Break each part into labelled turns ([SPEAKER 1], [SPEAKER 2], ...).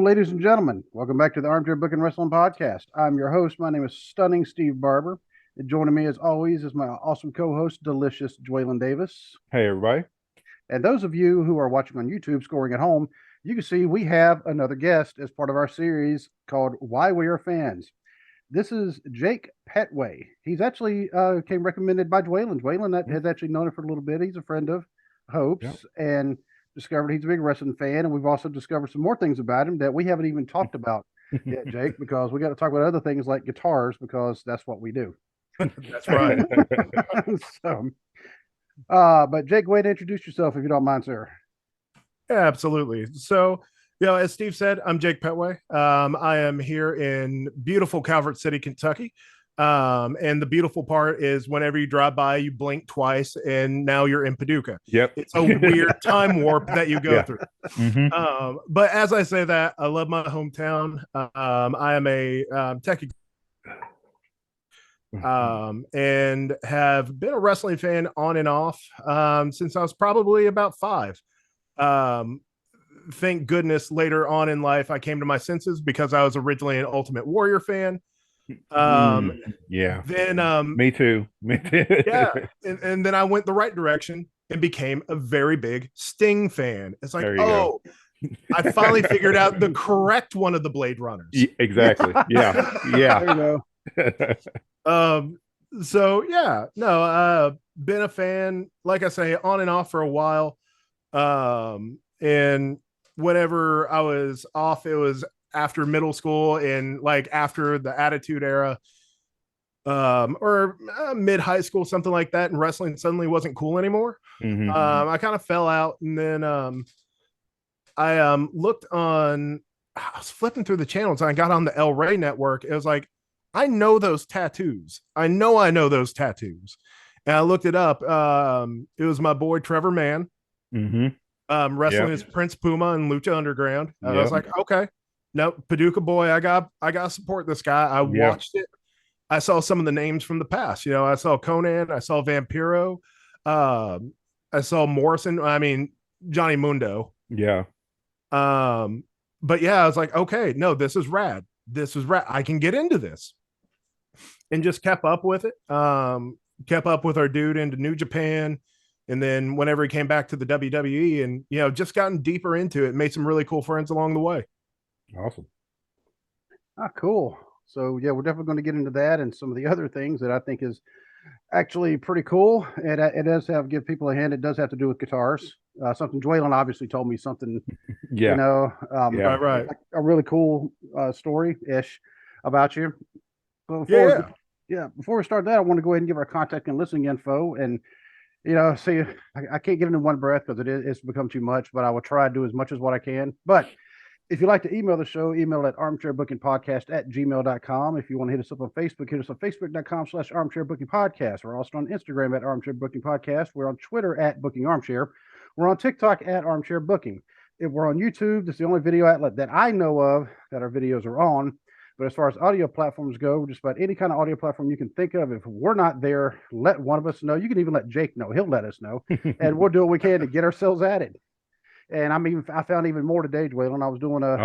[SPEAKER 1] ladies and gentlemen. Welcome back to the Armchair Booking Wrestling Podcast. I'm your host. My name is Stunning Steve Barber. And joining me, as always, is my awesome co-host, Delicious Dwaylon Davis.
[SPEAKER 2] Hey, everybody.
[SPEAKER 1] And those of you who are watching on YouTube, scoring at home, you can see we have another guest as part of our series called Why We Are Fans. This is Jake Petway. He's actually came recommended by Dwaylon. Dwaylon has actually known him for a little bit. He's a friend of Hope's and discovered he's a big wrestling fan. And we've also discovered some more things about him that we haven't even talked about yet, Jake, because we got to talk about other things like guitars because that's what we do.
[SPEAKER 3] That's right.
[SPEAKER 1] But Jake, go ahead and introduce yourself if you don't mind, sir.
[SPEAKER 3] Yeah, absolutely. So, as Steve said, I'm Jake Petway. I am here in beautiful Calvert City, Kentucky. And the beautiful part is whenever you drive by, you blink twice and now you're in Paducah.
[SPEAKER 2] Yep.
[SPEAKER 3] It's a weird time warp that you go through.
[SPEAKER 2] Mm-hmm.
[SPEAKER 3] But as I say that, I love my hometown. I am a techie and have been a wrestling fan on and off since I was probably about 5. Thank goodness later on in life I came to my senses because I was originally an Ultimate Warrior fan.
[SPEAKER 2] Then me too.
[SPEAKER 3] Yeah. And then I went the right direction and became a very big Sting fan. It's like, oh, I finally figured out the correct one of the Blade Runners.
[SPEAKER 2] Exactly. Yeah.
[SPEAKER 1] There you
[SPEAKER 3] go. Been a fan, like I say, on and off for a while. And whenever I was off, it was after middle school and like after the Attitude Era, or mid high school, something like that. And wrestling suddenly wasn't cool anymore.
[SPEAKER 2] Mm-hmm.
[SPEAKER 3] I kind of fell out, and then I looked on. I was flipping through the channels, and I got on the El Rey network. It was like, I know those tattoos. I know those tattoos. And I looked it up. It was my boy Trevor Mann.
[SPEAKER 2] Mm-hmm.
[SPEAKER 3] Wrestling as Prince Puma and Lucha Underground. I was like, okay, no, Paducah boy, I got to support this guy. I watched it. I saw some of the names from the past. I saw Conan, I saw Vampiro, I saw Morrison. I mean, Johnny Mundo.
[SPEAKER 2] Yeah.
[SPEAKER 3] But yeah, I was like, okay, no, this is rad. This is rad. I can get into this, and just kept up with it. Kept up with our dude into New Japan. And then whenever he came back to the WWE and, just gotten deeper into it, made some really cool friends along the way.
[SPEAKER 2] Awesome.
[SPEAKER 1] Cool. So, yeah, we're definitely going to get into that and some of the other things that I think is actually pretty cool. And it does give people a hint. It does have to do with guitars. Something Dwaylon obviously told me something,
[SPEAKER 3] right.
[SPEAKER 1] A really cool story-ish about you. So before we start that, I want to go ahead and give our contact and listening info. And see, I can't get it in one breath because it's become too much, but I will try to do as much as what I can. But if you'd like to email the show, email at armchairbookingpodcast@gmail.com. If you want to hit us up on Facebook, hit us on facebook.com/armchairbookingpodcast. We're also on Instagram at armchairbookingpodcast. We're on Twitter at bookingarmchair. We're on TikTok at armchairbooking. If we're on YouTube, that's the only video outlet that I know of that our videos are on. But as far as audio platforms go, just about any kind of audio platform you can think of, if we're not there, let one of us know. You can even let Jake know. He'll let us know. And we'll do what we can to get ourselves at it. And I found even more today, Dwaylon. I was doing a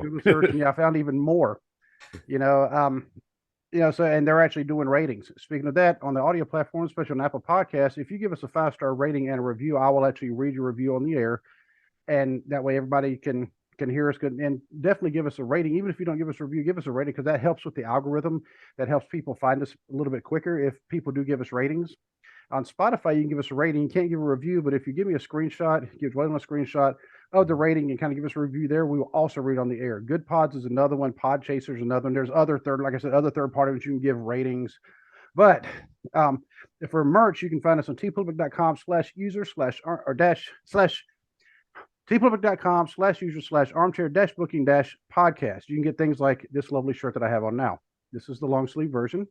[SPEAKER 1] Google search, and I found even more. So and they're actually doing ratings. Speaking of that, on the audio platform, especially on Apple Podcasts, if you give us a 5-star rating and a review, I will actually read your review on the air. And that way everybody can hear us good, and definitely give us a rating. Even if you don't give us a review, give us a rating, because that helps with the algorithm. That helps people find us a little bit quicker if people do give us ratings. On Spotify, you can give us a rating. You can't give a review, but if you give me a screenshot, give Dwaylon a screenshot of the rating and kind of give us a review there, we will also read on the air. Good Pods is another one. Pod Chaser is another one. There's other third parties you can give ratings. But if for merch, you can find us on tpublic.com/user/armchair-booking-podcast. You can get things like this lovely shirt that I have on now. This is the long sleeve version.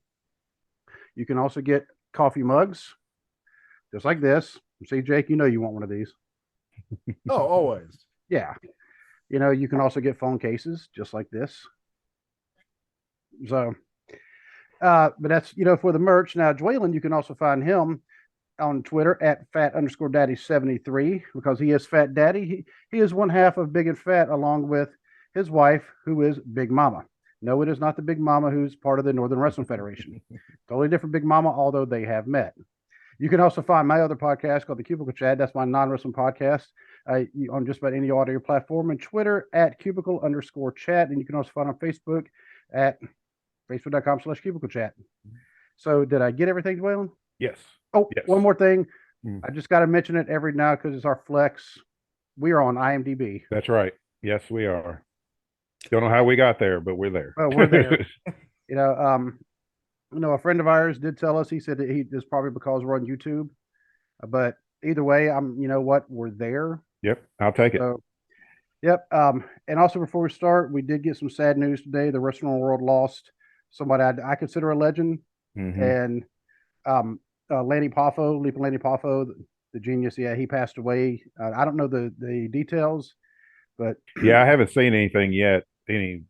[SPEAKER 1] You can also get coffee mugs, just like this. See, Jake, you want one of these.
[SPEAKER 3] Oh, always.
[SPEAKER 1] Yeah. You can also get phone cases, just like this. So, but that's, for the merch. Now, Dwaylon, you can also find him on Twitter at fat_daddy73, because he is Fat Daddy. He is one half of Big and Fat, along with his wife, who is Big Mama. No, it is not the Big Mama who's part of the Northern Wrestling Federation. Totally different Big Mama, although they have met. You can also find my other podcast called The Cubicle Chat. That's my non-wrestling podcast on just about any audio platform, and Twitter at cubicle_chat. And you can also find on Facebook at facebook.com/cubicle chat. So did I get everything, Dwaylon?
[SPEAKER 2] Yes.
[SPEAKER 1] Oh,
[SPEAKER 2] Yes.
[SPEAKER 1] one more thing.
[SPEAKER 2] Mm.
[SPEAKER 1] I just got to mention it every now because it's our flex. We are on IMDb.
[SPEAKER 2] That's right. Yes, we are. Don't know how we got there, but we're there.
[SPEAKER 1] Oh, we're there. A friend of ours did tell us. He said that it's probably because we're on YouTube. But either way, we're there.
[SPEAKER 2] Yep, I'll take it.
[SPEAKER 1] So, yep. And also before we start, we did get some sad news today. The wrestling world lost somebody I consider a legend, and Lanny Poffo, Leaping Lanny Poffo, the genius. Yeah, he passed away. I don't know the details, but
[SPEAKER 2] yeah, I haven't seen anything yet. Any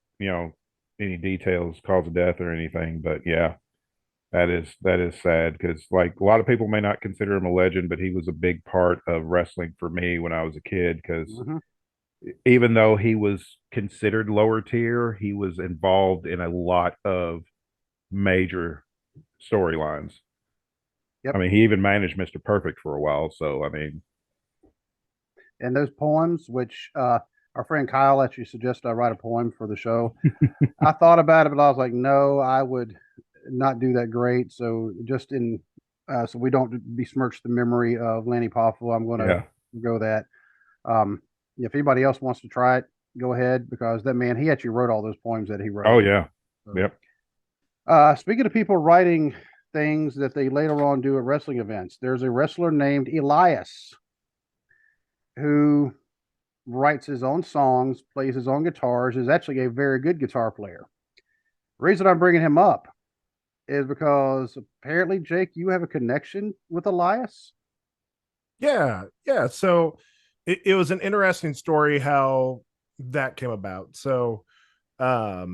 [SPEAKER 2] details, cause of death or anything. But yeah, that is sad because like a lot of people may not consider him a legend, but he was a big part of wrestling for me when I was a kid because even though he was considered lower tier, he was involved in a lot of major storylines.
[SPEAKER 1] Yep.
[SPEAKER 2] I mean, he even managed Mr. Perfect for a while. So, I mean,
[SPEAKER 1] and those poems, which our friend Kyle actually suggested I write a poem for the show. I thought about it, but I was like, no, I would not do that great. So just so we don't besmirch the memory of Lanny Poffo, I'm going to go that. If anybody else wants to try it, go ahead because that man, he actually wrote all those poems that he wrote.
[SPEAKER 2] Oh yeah.
[SPEAKER 1] So,
[SPEAKER 2] yep.
[SPEAKER 1] Speaking of people writing things that they later on do at wrestling events, there's a wrestler named Elias who writes his own songs, plays his own guitars, is actually a very good guitar player. The reason I'm bringing him up is because apparently, Jake, you have a connection with Elias.
[SPEAKER 3] Yeah. So it was an interesting story how that came about. So I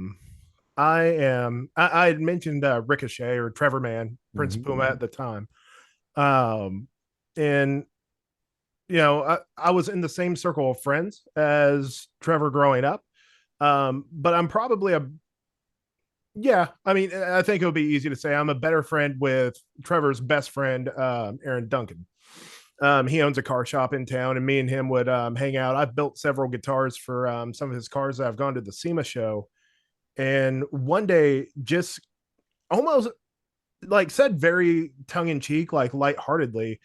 [SPEAKER 3] had mentioned Ricochet or Trevor Man, Prince Puma at the time. And I was in the same circle of friends as Trevor growing up. But I'm probably I think it would be easy to say I'm a better friend with Trevor's best friend, Aaron Duncan. He owns a car shop in town, and me and him would hang out. I've built several guitars for some of his cars that I've gone to the SEMA show. And one day, just almost like said very tongue in cheek, like lightheartedly,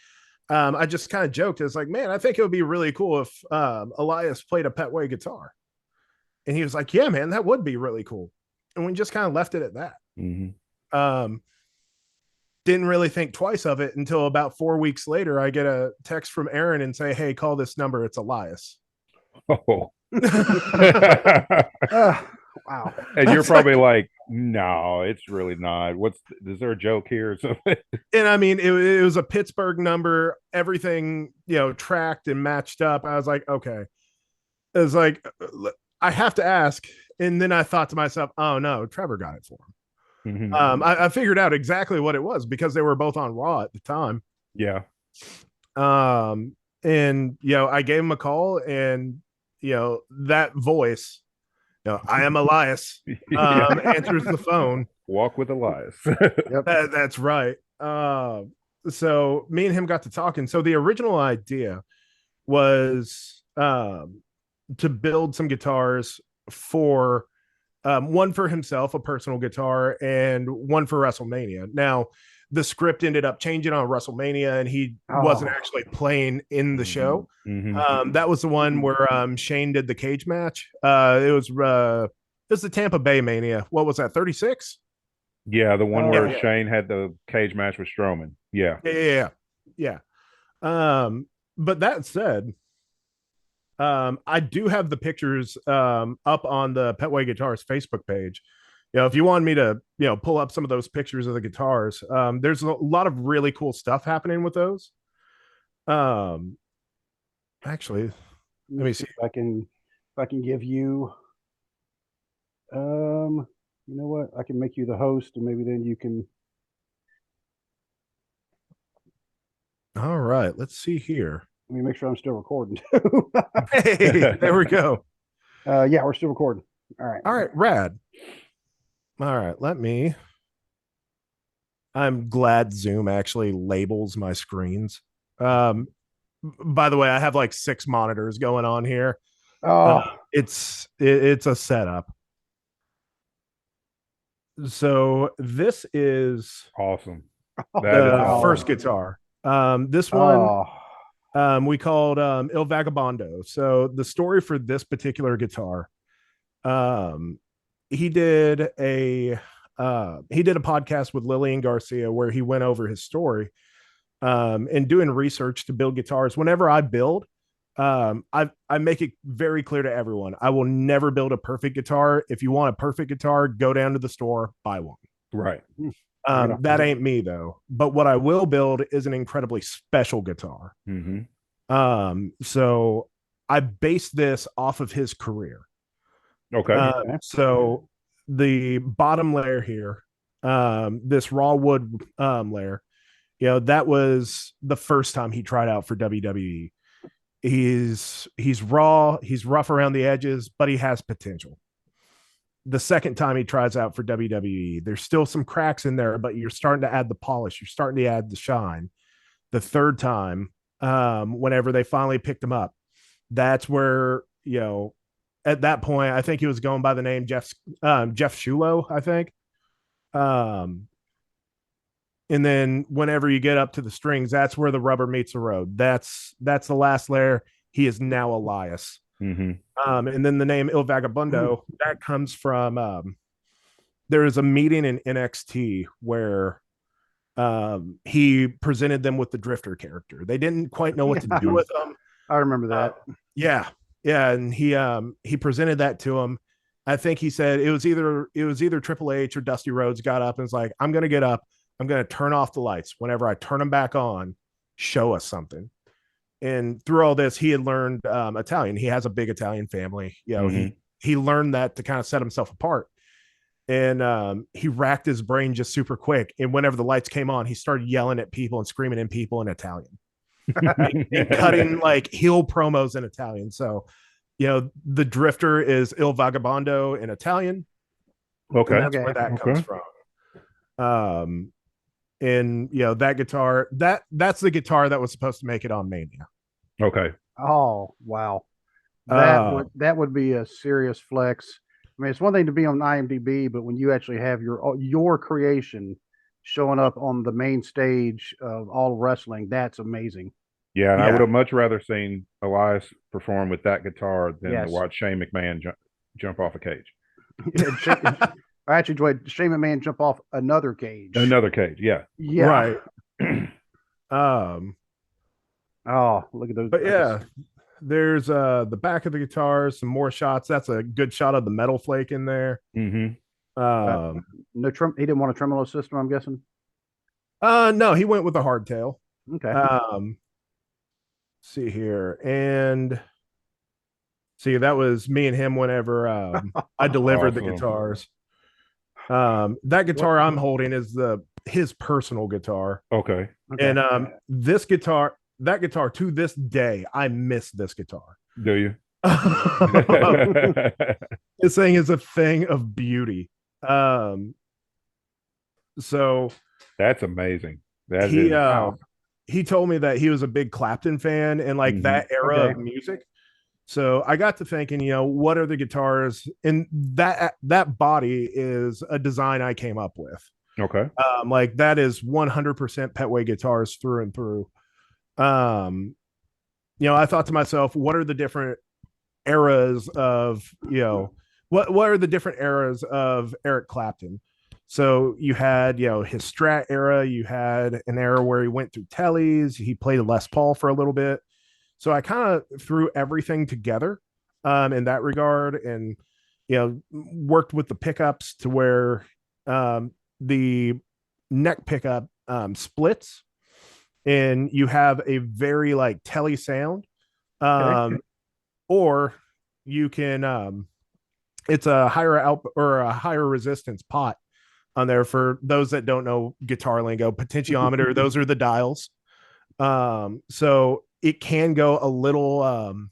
[SPEAKER 3] I just kind of joked. It's like, man, I think it would be really cool if Elias played a Petway guitar. And he was like, yeah, man, that would be really cool. And we just kind of left it at that. Didn't really think twice of it until about 4 weeks later, I get a text from Aaron and say, hey, call this number. It's Elias.
[SPEAKER 2] Oh.
[SPEAKER 1] Wow.
[SPEAKER 2] And you're probably like, no, it's really not. Is there a joke here or something?
[SPEAKER 3] And I mean, it was a Pittsburgh number, everything, tracked and matched up. I was like, okay. It was like, I have to ask. And then I thought to myself, oh no, Trevor got it for him. I figured out exactly what it was because they were both on Raw at the time.
[SPEAKER 2] Yeah.
[SPEAKER 3] And I gave him a call, and that voice, I am Elias, answers the phone.
[SPEAKER 2] Walk with Elias.
[SPEAKER 1] Yep.
[SPEAKER 3] That's right. So me and him got to talking. So the original idea was to build some guitars for one for himself, a personal guitar, and one for WrestleMania. Now, the script ended up changing on WrestleMania, and he wasn't actually playing in the show. That was the one where Shane did the cage match. It was the Tampa Bay Mania. What was that? 36?
[SPEAKER 2] Yeah, the one where Shane had the cage match with Strowman. Yeah.
[SPEAKER 3] But that said, I do have the pictures up on the Petway Guitars Facebook page. If you want me to, pull up some of those pictures of the guitars, there's a lot of really cool stuff happening with those. Actually, let me see
[SPEAKER 1] if I can give you. You know what? I can make you the host, and maybe then you can.
[SPEAKER 3] All right, let's see here.
[SPEAKER 1] Let me make sure I'm still recording too.
[SPEAKER 3] Hey, there we go.
[SPEAKER 1] Yeah, we're still recording. All right.
[SPEAKER 3] All right, rad. All right, I'm glad Zoom actually labels my screens. By the way, I have like 6 monitors going on here.
[SPEAKER 1] Oh,
[SPEAKER 3] It's a setup. So this is
[SPEAKER 2] Awesome.
[SPEAKER 1] Oh,
[SPEAKER 2] That is
[SPEAKER 3] the
[SPEAKER 2] awesome.
[SPEAKER 3] first guitar. This one
[SPEAKER 1] oh,
[SPEAKER 3] we called Il Vagabondo. So the story for this particular guitar, um, he did a podcast with Lillian Garcia where he went over his story, and doing research to build guitars. Whenever I build, I make it very clear to everyone, I will never build a perfect guitar. If you want a perfect guitar, go down to the store, buy one.
[SPEAKER 2] Right.
[SPEAKER 3] That ain't me though. But what I will build is an incredibly special guitar.
[SPEAKER 2] Mm-hmm.
[SPEAKER 3] So I based this off of his career.
[SPEAKER 2] Okay.
[SPEAKER 3] So the bottom layer here, this raw wood layer, that was the first time he tried out for WWE. He's raw, he's rough around the edges, but he has potential. The second time he tries out for WWE, there's still some cracks in there, but you're starting to add the polish, you're starting to add the shine. The third time, whenever they finally picked him up, that's where, at that point, I think he was going by the name Jeff Shulo, I think. And then whenever you get up to the strings, that's where the rubber meets the road. That's the last layer. He is now Elias.
[SPEAKER 2] Mm-hmm.
[SPEAKER 3] And then the name Il Vagabundo, that comes from there is a meeting in NXT where he presented them with the Drifter character. They didn't quite know what to do with him.
[SPEAKER 1] I remember that.
[SPEAKER 3] Yeah, and he presented that to him. I think he said it was either Triple H or Dusty Rhodes got up and was like, "I'm gonna get up. I'm gonna turn off the lights. Whenever I turn them back on, show us something." And through all this, he had learned Italian. He has a big Italian family. He learned that to kind of set himself apart. And he racked his brain just super quick. And whenever the lights came on, he started yelling at people and screaming at people in Italian and cutting like heel promos in Italian. So, the Drifter is Il Vagabondo in Italian.
[SPEAKER 2] Okay.
[SPEAKER 3] And that's where that comes from. And that guitar, that's the guitar that was supposed to make it on Mania.
[SPEAKER 2] Okay.
[SPEAKER 1] Oh, wow. That would be a serious flex. I mean, it's one thing to be on IMDb, but when you actually have your creation showing up on the main stage of all wrestling, that's amazing.
[SPEAKER 2] Yeah, and I would have much rather seen Elias perform with that guitar than to watch Shane McMahon jump off a cage.
[SPEAKER 1] I actually enjoyed Shane McMahon jump off another cage.
[SPEAKER 2] Another cage, yeah.
[SPEAKER 3] Right.
[SPEAKER 1] Oh, look at those.
[SPEAKER 3] But yeah, there's the back of the guitar, some more shots. That's a good shot of the metal flake in there.
[SPEAKER 2] Mm-hmm.
[SPEAKER 1] No he didn't want a tremolo system, I'm guessing.
[SPEAKER 3] No, he went with a hardtail.
[SPEAKER 1] Okay.
[SPEAKER 3] See here, and see, that was me and him whenever I delivered the guitars. That guitar I'm holding is his personal guitar.
[SPEAKER 2] Okay.
[SPEAKER 3] And that guitar to this day, I miss this guitar.
[SPEAKER 2] Do you?
[SPEAKER 3] This thing is a thing of beauty. So
[SPEAKER 2] that's amazing.
[SPEAKER 3] He told me that he was a big Clapton fan and like that era of music. So I got to thinking, what are the guitars? And that body is a design I came up with.
[SPEAKER 2] Okay.
[SPEAKER 3] Like that is 100% Petway guitars through and through. I thought to myself, what are the different eras of, what are the different eras of Eric Clapton? So you had, his Strat era, you had an era where he went through Tellys, he played a Les Paul for a little bit. So I kind of threw everything together in that regard and, worked with the pickups to where the neck pickup splits and you have a very like telly sound. Or you can, it's a higher output or a higher resistance pot on there for those that don't know guitar lingo. Potentiometer, those are the dials. So it can go a little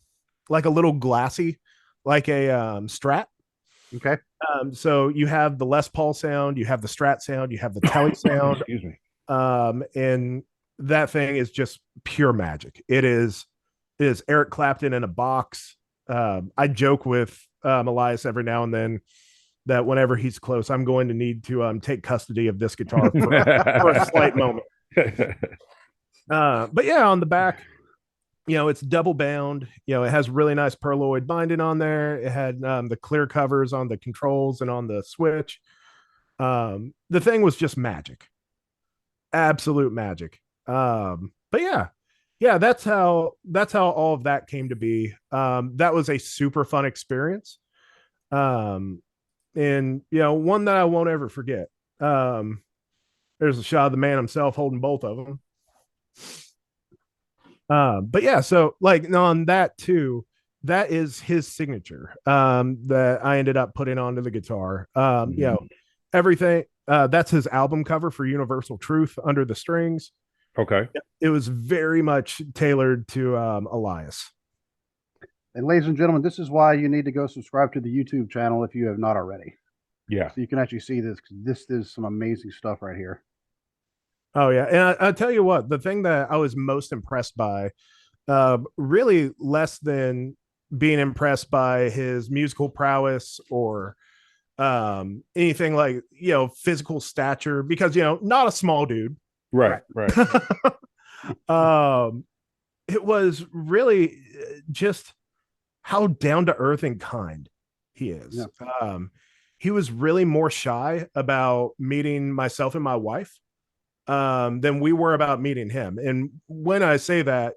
[SPEAKER 3] like a little glassy Strat.
[SPEAKER 1] Okay.
[SPEAKER 3] So you have the Les Paul sound, you have the Strat sound, you have the Telly sound.
[SPEAKER 2] Excuse me.
[SPEAKER 3] And that thing is just pure magic. It is Eric Clapton in a box. I joke with Elias every now and then that whenever he's close, I'm going to need to take custody of this guitar for a slight moment. But yeah, on the back, it's double bound. It has really nice perloid binding on there. It had the clear covers on the controls and on the switch. The thing was just magic, absolute magic. But yeah, that's how all of that came to be. That was a super fun experience. And one that I won't ever forget. There's a shot of the man himself holding both of them. But yeah, so like on that too, that is his signature that I ended up putting onto the guitar. Everything that's his album cover for Universal Truth, Under the Strings.
[SPEAKER 2] Okay.
[SPEAKER 3] It was very much tailored to Elias.
[SPEAKER 1] And ladies and gentlemen, this is why you need to go subscribe to the YouTube channel if you have not already.
[SPEAKER 2] Yeah.
[SPEAKER 1] So you can actually see this, because this is some amazing stuff right here.
[SPEAKER 3] Oh yeah, and I tell you what, the thing that I was most impressed by, really less than being impressed by his musical prowess or anything like physical stature, because not a small dude.
[SPEAKER 2] Right.
[SPEAKER 3] It was really just how down to earth and kind he is.
[SPEAKER 1] Yeah.
[SPEAKER 3] He was really more shy about meeting myself and my wife than we were about meeting him. And when I say that,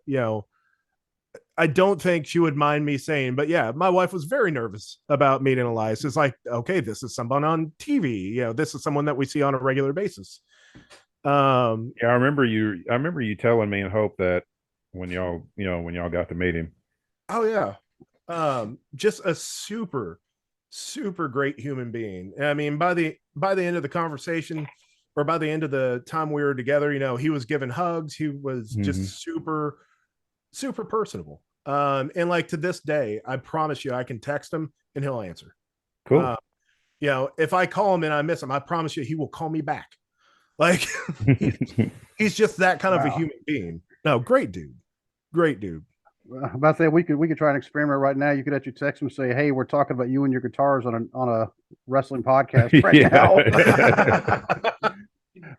[SPEAKER 3] I don't think she would mind me saying, but yeah, my wife was very nervous about meeting Elias. It's like, okay, this is someone on TV. This is someone that we see on a regular basis.
[SPEAKER 2] Yeah, I remember you telling me and Hope that when y'all got to meet him.
[SPEAKER 3] Oh yeah. Just a super, super great human being. I mean, by the end of the conversation, or by the end of the time we were together, he was giving hugs. He was just super, super personable. And like to this day, I promise you, I can text him and he'll answer.
[SPEAKER 2] Cool.
[SPEAKER 3] If I call him and I miss him, I promise you, he will call me back. Like he's just that kind of a human being. No, great dude.
[SPEAKER 1] I'm about to say we could try an experiment right now. You could actually text him and say, "Hey, we're talking about you and your guitars on a wrestling podcast right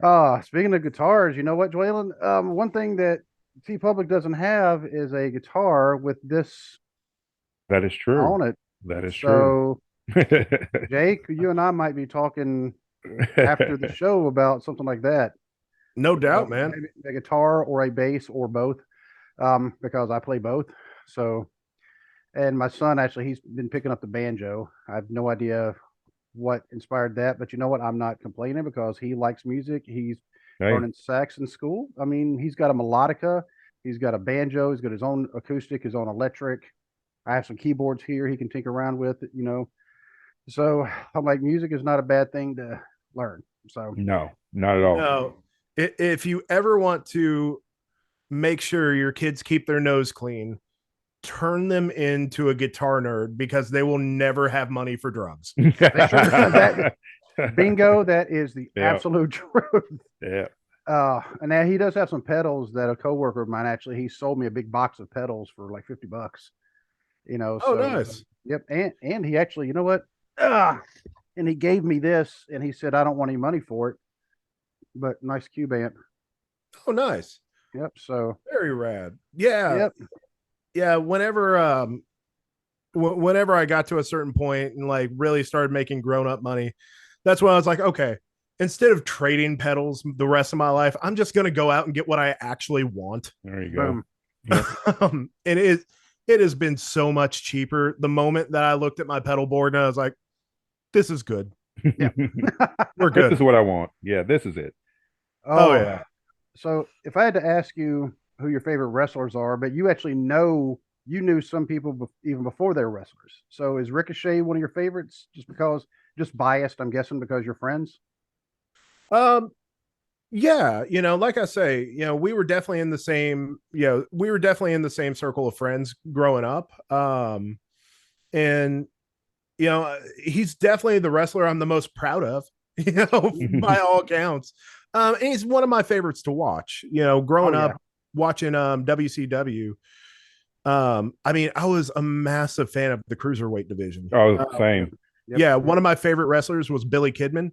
[SPEAKER 1] now." Speaking of guitars, you know what, Dwaylon? One thing that T Public doesn't have is a guitar with this.
[SPEAKER 2] That is true.
[SPEAKER 1] On it.
[SPEAKER 2] That is true.
[SPEAKER 1] So, Jake, you and I might be talking after the show about something like that.
[SPEAKER 3] No doubt, man.
[SPEAKER 1] Maybe a guitar or a bass or both, because I play both. So, and my son actually, he's been picking up the banjo. I have no idea what inspired that, but you know what? I'm not complaining because he likes music. He's learning sax in school. I mean, he's got a melodica, he's got a banjo, he's got his own acoustic, his own electric. I have some keyboards here he can tinker around with, So I'm like, music is not a bad thing to learn. So
[SPEAKER 2] no, not at all.
[SPEAKER 3] No. If you ever want to make sure your kids keep their nose clean, turn them into a guitar nerd, because they will never have money for drugs.
[SPEAKER 1] Bingo, that is the absolute truth.
[SPEAKER 2] Yeah.
[SPEAKER 1] And now he does have some pedals that a coworker of mine, actually, he sold me a big box of pedals for like $50.
[SPEAKER 3] Oh, nice.
[SPEAKER 1] Yep. And he actually, you know what? And he gave me this, and he said, I don't want any money for it, but nice cube amp.
[SPEAKER 3] Oh, nice.
[SPEAKER 1] Yep. So
[SPEAKER 3] very rad. Yeah.
[SPEAKER 1] Yep.
[SPEAKER 3] Yeah. Whenever I got to a certain point and like really started making grown up money, that's when I was like, okay, instead of trading pedals the rest of my life, I'm just going to go out and get what I actually want.
[SPEAKER 2] There you go.
[SPEAKER 3] And it has been so much cheaper. The moment that I looked at my pedal board and I was like, this is good.
[SPEAKER 1] Yeah.
[SPEAKER 3] We're good.
[SPEAKER 2] This is what I want. Yeah, this is it.
[SPEAKER 3] Oh yeah.
[SPEAKER 1] So if I had to ask you who your favorite wrestlers are, but you actually you knew some people even before they were wrestlers. So is Ricochet one of your favorites just biased, I'm guessing, because you're friends?
[SPEAKER 3] Yeah, like I say, we were definitely in the same, circle of friends growing up. And he's definitely the wrestler I'm the most proud of, by all accounts. And he's one of my favorites to watch. Growing up watching WCW. I mean, I was a massive fan of the cruiserweight division.
[SPEAKER 2] Oh, same.
[SPEAKER 1] Yep.
[SPEAKER 3] Yeah, one of my favorite wrestlers was Billy Kidman.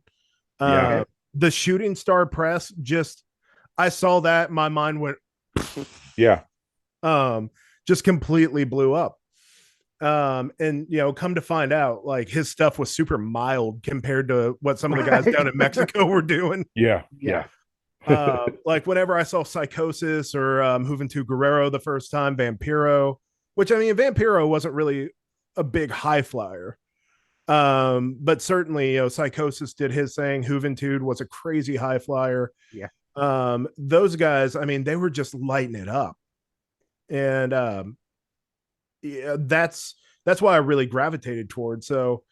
[SPEAKER 3] The shooting star press, I saw that, my mind went just completely blew up. And come to find out, like, his stuff was super mild compared to what some of the guys down in Mexico were doing.
[SPEAKER 2] Yeah.
[SPEAKER 3] Like whenever I saw Psychosis or Juventud Guerrero the first time, Vampiro, which, I mean, Vampiro wasn't really a big high flyer. But certainly, Psychosis did his thing. Juventud was a crazy high flyer.
[SPEAKER 1] Yeah.
[SPEAKER 3] Those guys, I mean, they were just lighting it up. And that's why I really gravitated towards. So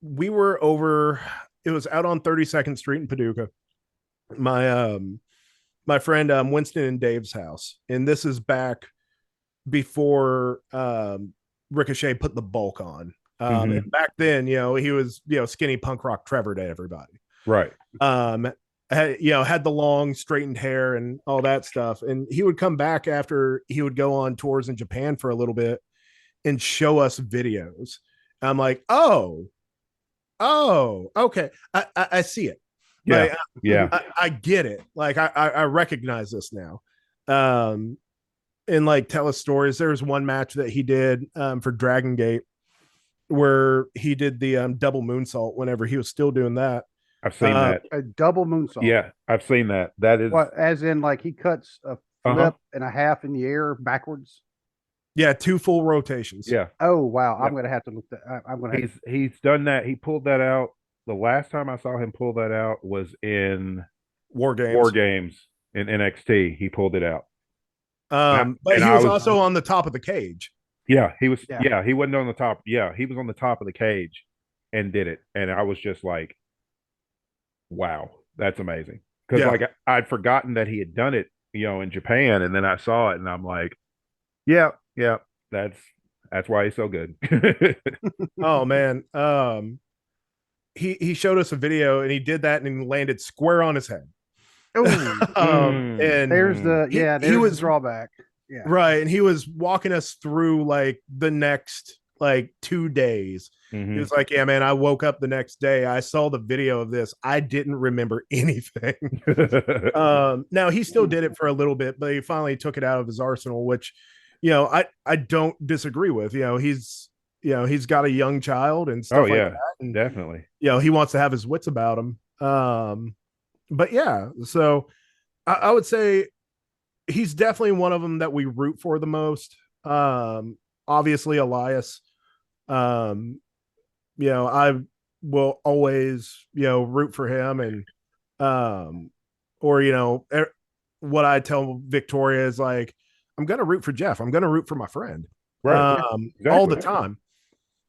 [SPEAKER 3] we were over, it was out on 32nd Street in Paducah. My friend Winston and Dave's house. And this is back before Ricochet put the bulk on. And back then, he was, skinny punk rock Trevor to everybody.
[SPEAKER 2] Right.
[SPEAKER 3] Had the long straightened hair and all that stuff. And he would come back after he would go on tours in Japan for a little bit and show us videos. I'm like, oh, okay. I see it.
[SPEAKER 2] Yeah.
[SPEAKER 3] Like, I get it. Like, I recognize this now. And like, tell us stories. There was one match that he did for Dragon Gate where he did the double moonsault whenever he was still doing that.
[SPEAKER 2] I've seen that.
[SPEAKER 1] A double moonsault.
[SPEAKER 2] Yeah, I've seen that. That is
[SPEAKER 1] what, as in, like, he cuts a flip and a half in the air backwards.
[SPEAKER 3] Yeah, 2 full rotations.
[SPEAKER 2] Yeah.
[SPEAKER 1] Oh wow,
[SPEAKER 2] Yep.
[SPEAKER 1] I'm gonna have to look that. I'm gonna.
[SPEAKER 2] He's done that. He pulled that out. The last time I saw him pull that out was in
[SPEAKER 3] War Games
[SPEAKER 2] in NXT. He pulled it out.
[SPEAKER 3] But he was also on the top of the cage.
[SPEAKER 2] Yeah, he was.
[SPEAKER 1] Yeah.
[SPEAKER 2] Yeah, he wasn't on the top. Yeah, he was on the top of the cage and did it. And I was just like, wow, that's amazing. Because like, I'd forgotten that he had done it, in Japan, and then I saw it, and I'm like, yeah, that's why he's so good.
[SPEAKER 3] Oh man, he showed us a video, and he did that, and he landed square on his head.
[SPEAKER 1] And there's the he was drawback. Yeah,
[SPEAKER 3] right, and he was walking us through like the next like 2 days. He was like, yeah, man, I woke up the next day, I saw the video of this, I didn't remember anything. Now he still did it for a little bit, but he finally took it out of his arsenal, which, I don't disagree with. He's got a young child and stuff like that. And,
[SPEAKER 2] definitely.
[SPEAKER 3] He wants to have his wits about him. But yeah, so I would say he's definitely one of them that we root for the most. Obviously Elias. I will always, root for him. And, what I tell Victoria is like, I'm going to root for Jeff. I'm going to root for my friend.
[SPEAKER 2] Right. Exactly.
[SPEAKER 3] All the time.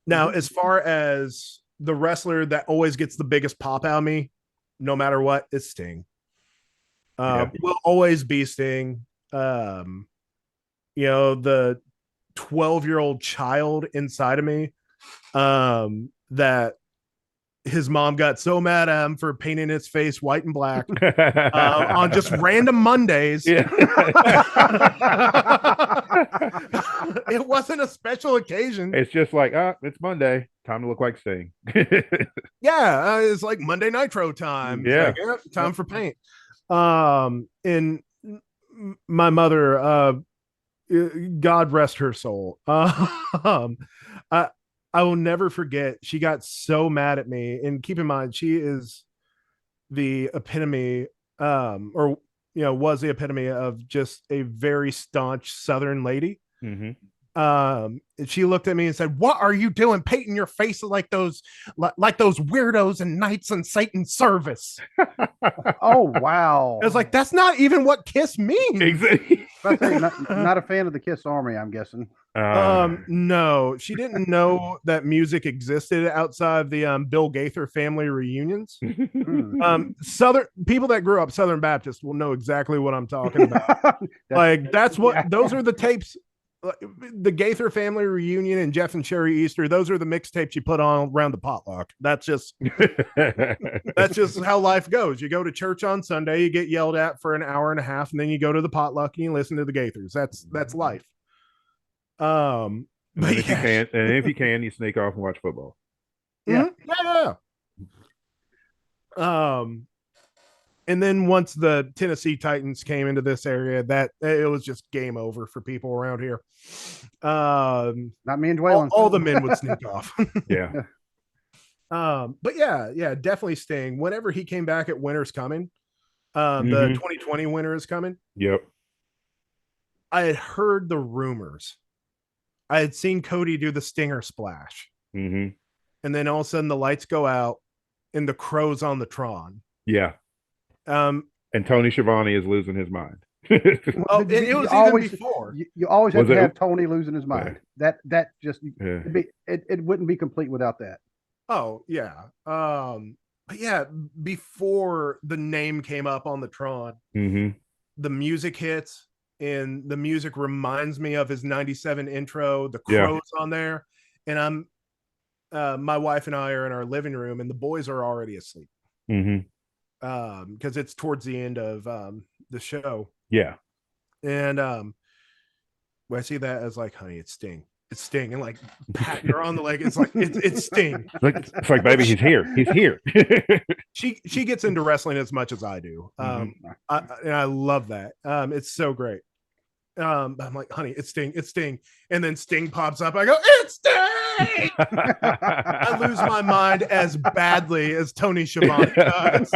[SPEAKER 3] Now, as far as the wrestler that always gets the biggest pop out of me, no matter what, it's Sting. Will always be Sting. The 12-year-old child inside of me, that his mom got so mad at him for painting his face white and black on just random Mondays.
[SPEAKER 2] Yeah.
[SPEAKER 3] It wasn't a special occasion.
[SPEAKER 2] It's just like, it's Monday, time to look like Sting.
[SPEAKER 3] It's like Monday Nitro time.
[SPEAKER 2] Yeah.
[SPEAKER 3] Like, time for paint. And my mother, God rest her soul. I will never forget. She got so mad at me, and keep in mind, she is the epitome, was the epitome of just a very staunch Southern lady. And she looked at me and said, "What are you doing, painting your face like those weirdos and knights in Satan's service?"
[SPEAKER 1] Oh wow!
[SPEAKER 3] I was like, "That's not even what KISS means."
[SPEAKER 2] Exactly.
[SPEAKER 1] Not a fan of the KISS Army, I'm guessing.
[SPEAKER 3] No, she didn't know that music existed outside the Bill Gaither family reunions. Southern people that grew up Southern Baptist will know exactly what I'm talking about. Like, that's what those are the tapes. the Gaither family reunion and Jeff and Sherry Easter, those are the mixtapes you put on around the potluck. That's just how life goes. You go to church on Sunday, you get yelled at for an hour and a half, and then you go to the potluck and you listen to the Gaithers. That's life.
[SPEAKER 2] And if you can, you sneak off and watch football.
[SPEAKER 3] Yeah. And then once the Tennessee Titans came into this area, that it was just game over for people around here.
[SPEAKER 1] Not me and Dwaylon.
[SPEAKER 3] All the men would sneak off.
[SPEAKER 2] Yeah.
[SPEAKER 3] But yeah, definitely Sting. Whenever he came back at Winter's Coming, the 2020 winter is coming.
[SPEAKER 2] Yep.
[SPEAKER 3] I had heard the rumors. I had seen Cody do the Stinger splash.
[SPEAKER 2] And
[SPEAKER 3] then all of a sudden the lights go out and the crow's on the Tron.
[SPEAKER 2] Yeah. And Tony Schiavone is losing his mind.
[SPEAKER 3] Well, and it was even before.
[SPEAKER 1] You always have to have Tony losing his mind. That just it wouldn't be complete without that.
[SPEAKER 3] Oh yeah. But yeah, before the name came up on the Tron, the music hits, and the music reminds me of his '97 intro. The crow's on there, and I'm my wife and I are in our living room, and the boys are already asleep. Because it's towards the end of the show.
[SPEAKER 2] Yeah.
[SPEAKER 3] And when I see that as like, honey, it's Sting. It's Sting. And like patting her on the leg. It's like it's Sting.
[SPEAKER 2] It's like, baby, he's here. He's here.
[SPEAKER 3] She gets into wrestling as much as I do. And I love that. It's so great. I'm like, honey, it's Sting. It's Sting. And then Sting pops up. I go, it's Sting. I lose my mind as badly as Tony Schiavone does.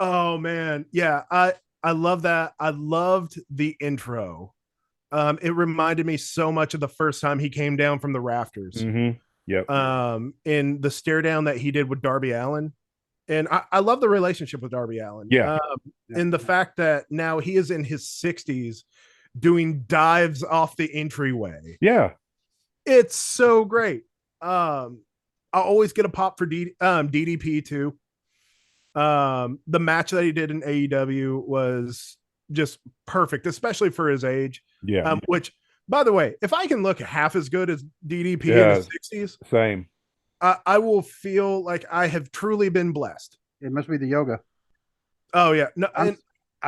[SPEAKER 3] Oh man, yeah, I love that. I loved the intro. It reminded me so much of the first time he came down from the rafters.
[SPEAKER 2] Yep.
[SPEAKER 3] In the stare down that he did with Darby Allin. And I love the relationship with Darby Allin.
[SPEAKER 2] Yeah.
[SPEAKER 3] And the fact that now he is in his 60s doing dives off the entryway.
[SPEAKER 2] Yeah.
[SPEAKER 3] It's so great. I always get a pop for DDP too. The match that he did in AEW was just perfect, especially for his age.
[SPEAKER 2] Yeah.
[SPEAKER 3] Which, by the way, if I can look half as good as DDP in the 60s,
[SPEAKER 2] same.
[SPEAKER 3] I will feel like I have truly been blessed.
[SPEAKER 1] It must be the yoga.
[SPEAKER 3] Oh yeah, no,
[SPEAKER 1] I'm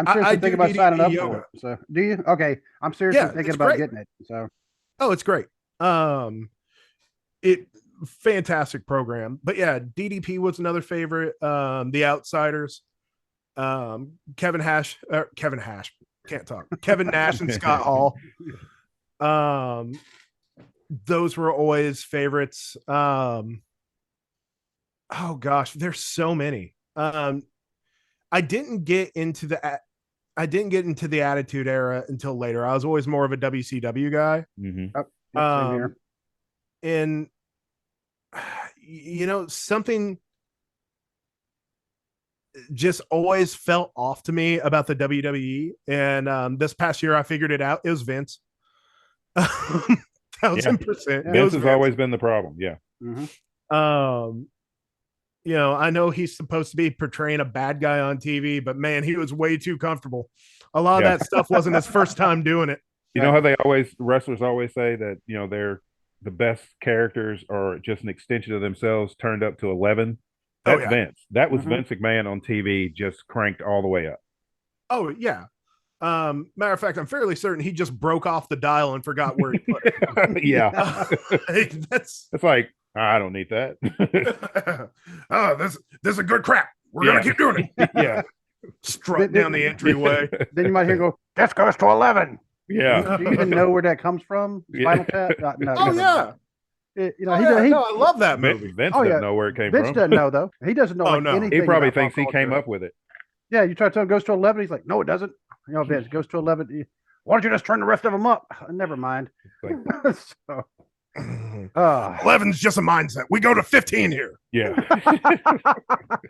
[SPEAKER 1] seriously thinking about signing up for it. So, do you? Okay, I'm seriously thinking about getting it. So,
[SPEAKER 3] it's great. It fantastic program. But yeah, DDP was another favorite. The Outsiders, Kevin Nash, can't talk. Kevin Nash and Scott Hall. Those were always favorites. Oh gosh, there's so many. I didn't get into the Attitude Era until later. I was always more of a WCW guy.
[SPEAKER 1] Same here.
[SPEAKER 3] And you know, something just always felt off to me about the WWE. And this past year I figured it out. It was Vince. 1000%.
[SPEAKER 2] Vince has always been the problem. Yeah.
[SPEAKER 3] You know, I know he's supposed to be portraying a bad guy on TV, but man, he was way too comfortable. A lot of that stuff wasn't his first time doing it.
[SPEAKER 2] You know how wrestlers always say that, you know, they're the best characters are just an extension of themselves turned up to 11. That's Vince. That was Vince McMahon on TV, just cranked all the way up.
[SPEAKER 3] Oh yeah. Matter of fact, I'm fairly certain he just broke off the dial and forgot where he put it.
[SPEAKER 2] Yeah.
[SPEAKER 3] That's
[SPEAKER 2] like, I don't need that.
[SPEAKER 3] This is a good crap. We're gonna keep doing it. Yeah. Strut down the entryway.
[SPEAKER 1] Then you might hear go, this goes to 11.
[SPEAKER 2] Yeah.
[SPEAKER 1] Do you even know where that comes from? Spinal Tap? No,
[SPEAKER 3] oh yeah.
[SPEAKER 1] You know,
[SPEAKER 3] I love that movie.
[SPEAKER 2] Vince doesn't know where it came
[SPEAKER 1] Vince
[SPEAKER 2] from.
[SPEAKER 1] doesn't know though. He doesn't know anything.
[SPEAKER 2] He probably thinks he came up with it.
[SPEAKER 1] Yeah, you try to tell him it goes to 11. He's like, no, it doesn't. You know, Vince goes to 11. Why don't you just turn the rest of them up? Never mind. So,
[SPEAKER 3] 11's just a mindset. We go to 15 here.
[SPEAKER 2] Yeah.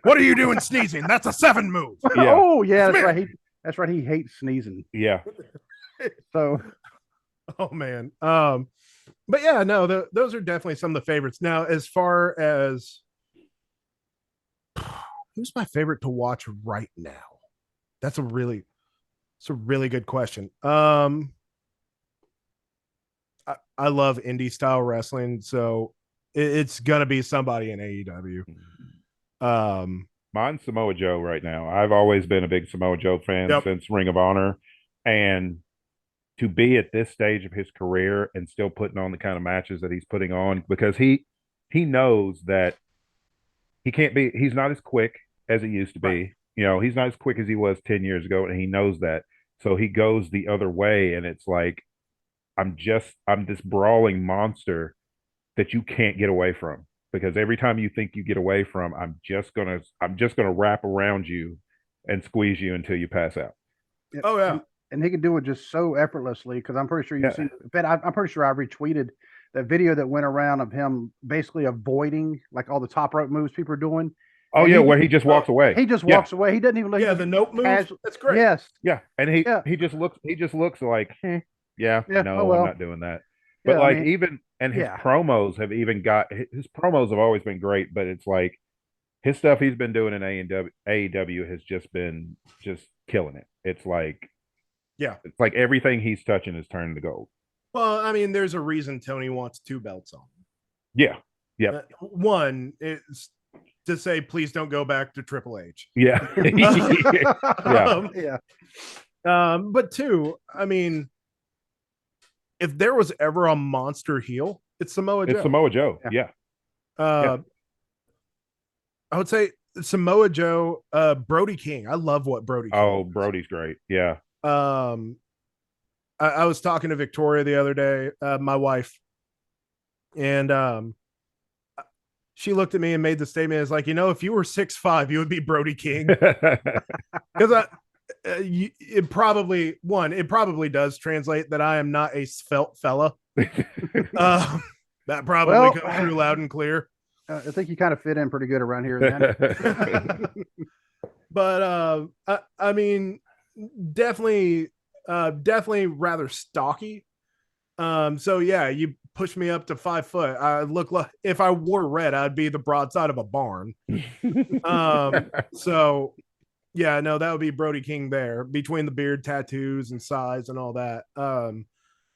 [SPEAKER 3] What are you doing sneezing? That's a 7 move.
[SPEAKER 1] Yeah. Oh yeah, that's right. That's right. He hates sneezing.
[SPEAKER 2] Yeah.
[SPEAKER 1] So.
[SPEAKER 3] Oh man. But yeah, no, those are definitely some of the favorites. Now, as far as who's my favorite to watch right now? That's a really It's a really good question. I love indie style wrestling, so it's gonna be somebody in AEW.
[SPEAKER 2] Mine's Samoa Joe right now. I've always been a big Samoa Joe fan
[SPEAKER 3] Yep.
[SPEAKER 2] since Ring of Honor, and to be at this stage of his career and still putting on the kind of matches that he's putting on, because he knows that he can't be, he's not as quick as he used to be.
[SPEAKER 3] Right.
[SPEAKER 2] He's not as quick as he was 10 years ago, and he knows that. So he goes the other way, and it's like, I'm this brawling monster that you can't get away from, because every time you think you get away from, I'm just gonna wrap around you and squeeze you until you pass out.
[SPEAKER 1] Yeah,
[SPEAKER 3] Oh yeah.
[SPEAKER 1] and he can do it just so effortlessly, because I'm pretty sure you've
[SPEAKER 2] Yeah.
[SPEAKER 1] seen. In fact, I'm pretty sure I retweeted that video that went around of him basically avoiding like all the top rope moves people are doing.
[SPEAKER 2] Oh
[SPEAKER 1] And
[SPEAKER 2] yeah, where he just walks away.
[SPEAKER 1] He just
[SPEAKER 2] Yeah.
[SPEAKER 1] walks away. He doesn't even look.
[SPEAKER 3] Yeah, the note move.
[SPEAKER 1] casual.
[SPEAKER 3] That's great.
[SPEAKER 1] Yes.
[SPEAKER 2] Yeah, and he
[SPEAKER 1] Yeah.
[SPEAKER 2] he just looks like, yeah,
[SPEAKER 1] Yeah,
[SPEAKER 2] no,
[SPEAKER 1] oh well.
[SPEAKER 2] I'm not doing that. But
[SPEAKER 1] Yeah, I
[SPEAKER 2] like
[SPEAKER 1] mean,
[SPEAKER 2] even and his
[SPEAKER 1] yeah.
[SPEAKER 2] promos have even got his promos have always been great, but it's like his stuff he's been doing in AEW has just been just killing it. It's like
[SPEAKER 3] Yeah.
[SPEAKER 2] everything he's touching is turning to gold.
[SPEAKER 3] Well, I mean, there's a reason Tony wants 2 belts on.
[SPEAKER 2] Yeah. Yep.
[SPEAKER 3] One is to say, please don't go back to Triple H.
[SPEAKER 2] Yeah. Yeah.
[SPEAKER 1] Yeah.
[SPEAKER 3] But 2, I mean, if there was ever a monster heel, it's Samoa Joe.
[SPEAKER 2] It's Samoa Joe. Yeah.
[SPEAKER 3] I would say Samoa Joe, Brody King. I love what Brody King
[SPEAKER 2] Oh,
[SPEAKER 3] does.
[SPEAKER 2] Brody's great. Yeah.
[SPEAKER 3] I was talking to Victoria the other day, my wife, and she looked at me and made the statement, "Is like, if you were 6'5", you would be Brody King." Because it probably does translate that I am not a svelte fella. That probably comes through loud and clear.
[SPEAKER 1] I think you kind of fit in pretty good around here, then.
[SPEAKER 3] But I mean, definitely rather stocky. So yeah, you push me up to 5 foot. I look like, if I wore red, I'd be the broadside of a barn. So yeah, no, that would be Brody King there, between the beard, tattoos, and size and all that.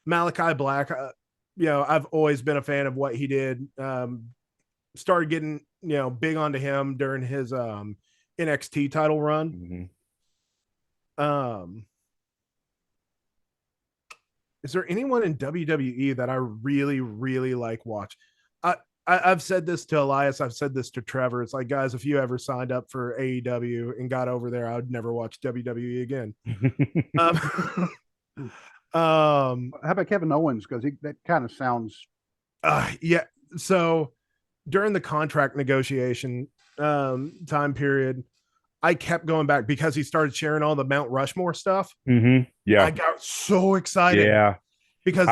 [SPEAKER 3] Malachi Black, I've always been a fan of what he did. Started getting, big onto him during his NXT title run.
[SPEAKER 2] Mm-hmm.
[SPEAKER 3] Is there anyone in WWE that I really, really like watch? I've said this to Elias. I've said this to Trevor. It's like, guys, if you ever signed up for AEW and got over there, I would never watch WWE again.
[SPEAKER 1] How about Kevin Owens? Because that kind of sounds.
[SPEAKER 3] Yeah. So during the contract negotiation time period, I kept going back because he started sharing all the Mount Rushmore stuff.
[SPEAKER 2] Mm-hmm. Yeah.
[SPEAKER 3] I got so excited.
[SPEAKER 2] Yeah.
[SPEAKER 3] Because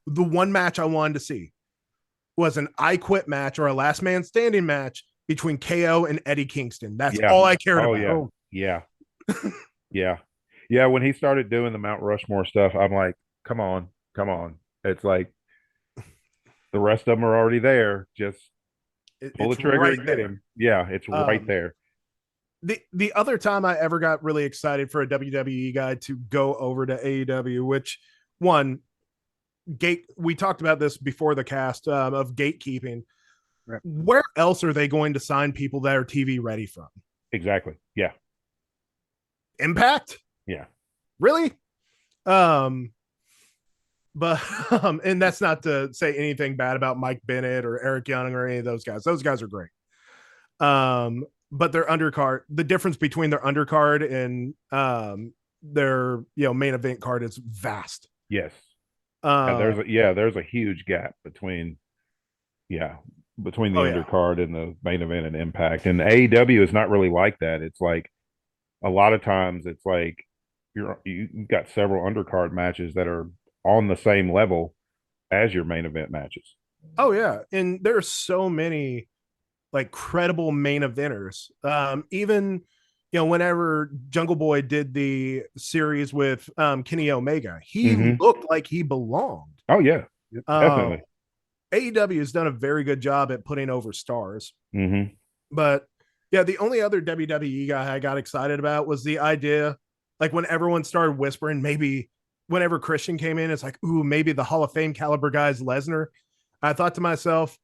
[SPEAKER 3] the one match I wanted to see was an I Quit match or a last man standing match between KO and Eddie Kingston. That's all I cared about.
[SPEAKER 2] Oh, yeah. Yeah. Yeah. When he started doing the Mount Rushmore stuff, I'm like, come on. It's like the rest of them are already there. Just pull the trigger and get him. Yeah, it's right there.
[SPEAKER 3] The other time I ever got really excited for a WWE guy to go over to AEW, which we talked about this before the cast of gatekeeping.
[SPEAKER 1] Right.
[SPEAKER 3] Where else are they going to sign people that are TV ready from?
[SPEAKER 2] Exactly. Yeah.
[SPEAKER 3] Impact?
[SPEAKER 2] Yeah.
[SPEAKER 3] Really? But and that's not to say anything bad about Mike Bennett or Eric Young or any of those guys. Those guys are great. But their undercard, the difference between their undercard and their main event card is vast.
[SPEAKER 2] Yes. There's a huge gap between the undercard and the main event and Impact. And AEW is not really like that. It's like a lot of times it's like you've got several undercard matches that are on the same level as your main event matches.
[SPEAKER 3] Oh yeah, and there's so many like credible main eventers. Even whenever Jungle Boy did the series with Kenny Omega, he looked like he belonged.
[SPEAKER 2] Oh yeah, definitely.
[SPEAKER 3] AEW has done a very good job at putting over stars.
[SPEAKER 2] Mm-hmm.
[SPEAKER 3] But yeah, the only other WWE guy I got excited about was the idea Like when everyone started whispering, maybe whenever Christian came in, it's like, ooh, maybe the Hall of Fame caliber guy is Lesnar. I thought to myself,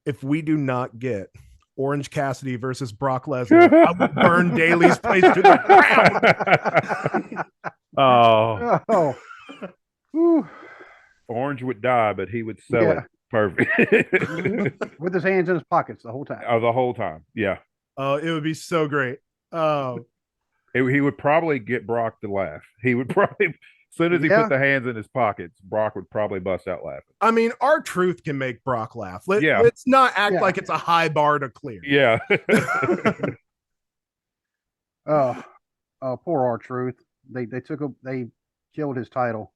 [SPEAKER 3] if we do not get Orange Cassidy versus Brock Lesnar, I will burn Daly's place to the ground.
[SPEAKER 2] Oh,
[SPEAKER 1] Oh. Whew.
[SPEAKER 2] Orange would die, but he would sell
[SPEAKER 1] Yeah.
[SPEAKER 2] it perfect.
[SPEAKER 1] With his hands in his pockets the whole time.
[SPEAKER 2] Oh, the whole time. Yeah.
[SPEAKER 3] Oh, it would be so great.
[SPEAKER 2] He would probably get Brock to laugh. He would probably, as soon as he
[SPEAKER 1] Yeah.
[SPEAKER 2] put the hands in his pockets, Brock would probably bust out laughing.
[SPEAKER 3] I mean, our truth can make Brock laugh.
[SPEAKER 2] Yeah.
[SPEAKER 3] Let's not act
[SPEAKER 1] Yeah.
[SPEAKER 3] like it's a high bar to clear.
[SPEAKER 2] Yeah.
[SPEAKER 1] Oh, poor R-Truth. They killed his title.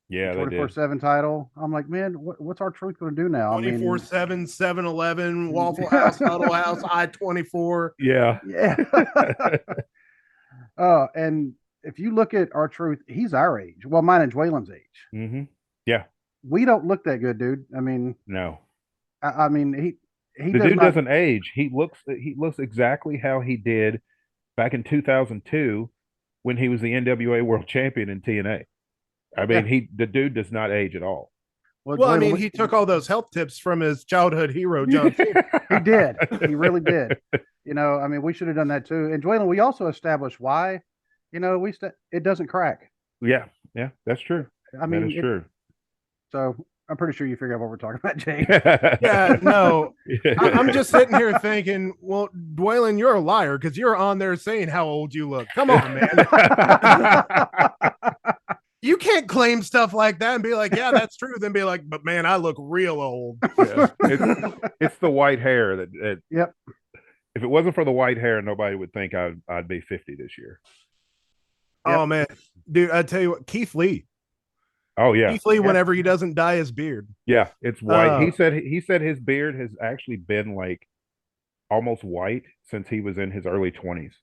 [SPEAKER 2] Yeah, they did.
[SPEAKER 1] 24/7 title. I'm like, man, what's R-Truth going to do now?
[SPEAKER 3] 24/7, 7-Eleven, Waffle House, Huddle House, I-24.
[SPEAKER 2] Yeah.
[SPEAKER 1] Yeah. And if you look at R-Truth, he's our age. Well, mine and Dwaylon's age.
[SPEAKER 2] Mm-hmm. Yeah.
[SPEAKER 1] We don't look that good, dude. I mean,
[SPEAKER 2] No.
[SPEAKER 1] I mean, he
[SPEAKER 2] The
[SPEAKER 1] does
[SPEAKER 2] dude
[SPEAKER 1] not,
[SPEAKER 2] doesn't age. He looks exactly how he did back in 2002 when he was the NWA World Champion in TNA. I mean, the dude does not age at all.
[SPEAKER 3] Well, I mean, he took all those health tips from his childhood hero, John Cena.
[SPEAKER 1] He did. He really did. I mean, we should have done that too. And Dwaylon, we also established why. It doesn't crack.
[SPEAKER 2] Yeah, that's true.
[SPEAKER 1] I mean,
[SPEAKER 2] that is true.
[SPEAKER 1] So I'm pretty sure you figure out what we're talking about, Jake.
[SPEAKER 3] Yeah, no. I'm just sitting here thinking, well, Dwaylon, you're a liar because you're on there saying how old you look. Come on, man. You can't claim stuff like that and be like, yeah, that's true. Then be like, but man, I look real old.
[SPEAKER 2] Yeah. It's the white hair that.
[SPEAKER 1] Yep.
[SPEAKER 2] If it wasn't for the white hair, nobody would think I'd be 50 this year.
[SPEAKER 3] Oh man, dude, I tell you what, Keith Lee.
[SPEAKER 2] Oh yeah,
[SPEAKER 3] Keith Lee. Whenever he doesn't dye his beard.
[SPEAKER 2] Yeah, it's white. He said his beard has actually been like almost white since he was in his early 20s.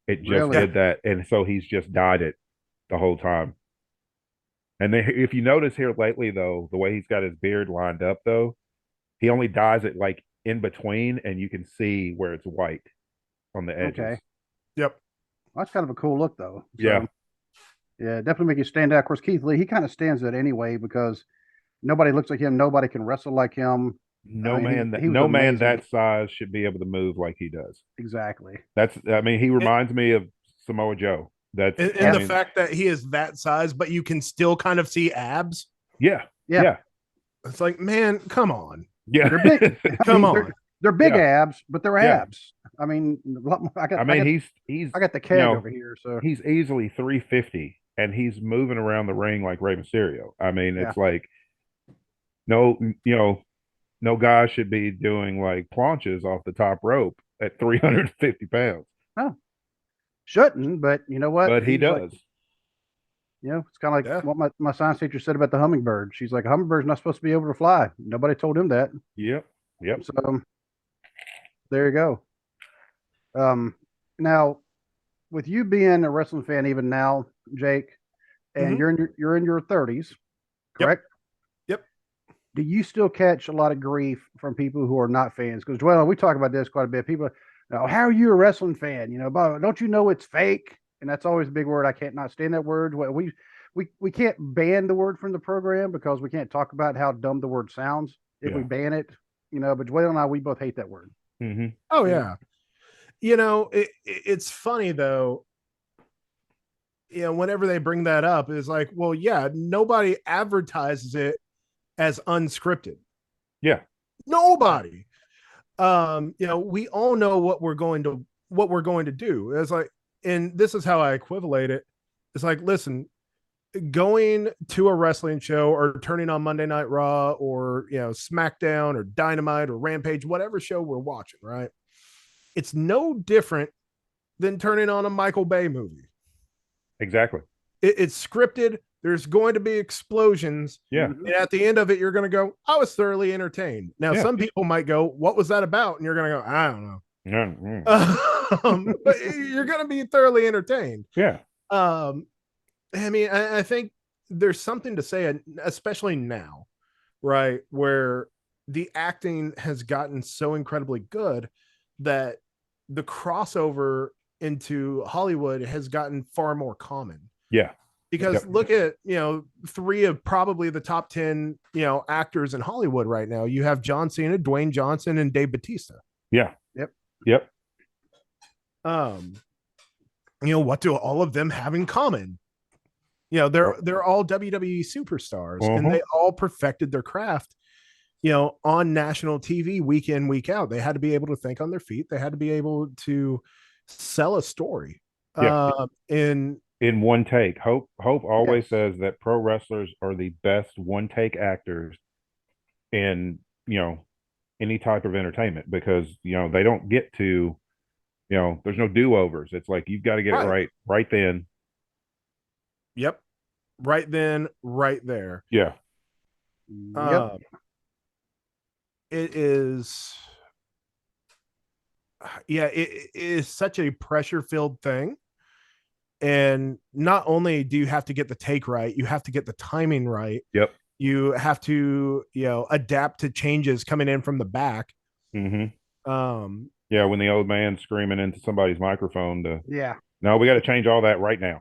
[SPEAKER 2] It just did that, and so he's just dyed it the whole time. And then, if you notice here lately, though, the way he's got his beard lined up, though, he only dyes it like in between, and you can see where it's white on the edges.
[SPEAKER 1] Okay.
[SPEAKER 3] Yep.
[SPEAKER 1] That's kind of a cool look, though. So,
[SPEAKER 2] yeah.
[SPEAKER 1] Yeah, definitely make you stand out. Of course, Keith Lee, he kind of stands out anyway because nobody looks like him. Nobody can wrestle like him.
[SPEAKER 2] No man that size should be able to move like he does.
[SPEAKER 1] Exactly.
[SPEAKER 2] He reminds me of Samoa Joe.
[SPEAKER 3] The fact that he is that size, but you can still kind of see abs.
[SPEAKER 2] Yeah.
[SPEAKER 3] It's like, man, come on.
[SPEAKER 2] Yeah,
[SPEAKER 1] they're big.
[SPEAKER 3] Come on.
[SPEAKER 1] They're big abs, but they're abs. I mean, I got the keg over here, so
[SPEAKER 2] he's easily 350, and he's moving around the ring like Rey Mysterio. I mean, it's like no guy should be doing like planches off the top rope at 350 pounds.
[SPEAKER 1] No, shouldn't, but you know what?
[SPEAKER 2] But he does.
[SPEAKER 1] It's kind of like what my science teacher said about the hummingbird. She's like, a hummingbird's not supposed to be able to fly. Nobody told him that.
[SPEAKER 2] Yep.
[SPEAKER 1] So there you go. Now, with you being a wrestling fan even now, Jake, and you're in your 30s, correct?
[SPEAKER 3] Yep.
[SPEAKER 1] Do you still catch a lot of grief from people who are not fans? Because we talk about this quite a bit. People, how are you a wrestling fan? Don't you know it's fake? And that's always a big word. I can't not stand that word. We can't ban the word from the program because we can't talk about how dumb the word sounds if we ban it. But Dwayne and I, we both hate that word.
[SPEAKER 2] Mm-hmm.
[SPEAKER 3] Oh yeah. It's funny though. Whenever they bring that up, it's like, well, yeah, nobody advertises it as unscripted.
[SPEAKER 2] Yeah.
[SPEAKER 3] Nobody. We all know what we're going to do. It's like, and this is how I equivalate it. It's like, listen, going to a wrestling show or turning on Monday Night Raw or SmackDown or Dynamite or Rampage, whatever show we're watching, right? It's no different than turning on a Michael Bay movie.
[SPEAKER 2] Exactly.
[SPEAKER 3] It's scripted. There's going to be explosions.
[SPEAKER 2] Yeah.
[SPEAKER 3] And at the end of it, you're going to go, I was thoroughly entertained. Now, some people might go, what was that about? And you're going to go, I don't know. But you're going to be thoroughly entertained.
[SPEAKER 2] Yeah.
[SPEAKER 3] I think there's something to say, especially now, right? Where the acting has gotten so incredibly good that the crossover into Hollywood has gotten far more common.
[SPEAKER 2] Yeah.
[SPEAKER 3] Because
[SPEAKER 2] Yep.
[SPEAKER 3] look at, 3 of probably the top 10, actors in Hollywood right now. You have John Cena, Dwayne Johnson, and Dave Bautista.
[SPEAKER 2] Yeah.
[SPEAKER 1] Yep.
[SPEAKER 2] Yep.
[SPEAKER 3] What do all of them have in common? They're all WWE superstars, and they all perfected their craft, on national TV week in, week out. They had to be able to think on their feet. They had to be able to sell a story.
[SPEAKER 2] Yeah. In one take. Hope always says that pro wrestlers are the best one take actors in, any type of entertainment, because, they don't get to, there's no do-overs. It's like you've got to get it right then.
[SPEAKER 3] Yep. Right then, right there.
[SPEAKER 2] Yeah.
[SPEAKER 1] Yep.
[SPEAKER 3] It is, it is such a pressure-filled thing. And not only do you have to get the take right, you have to get the timing right.
[SPEAKER 2] Yep.
[SPEAKER 3] You have to, adapt to changes coming in from the back.
[SPEAKER 2] Mm-hmm. Yeah, when the old man's screaming into somebody's microphone no, we got to change all that right now.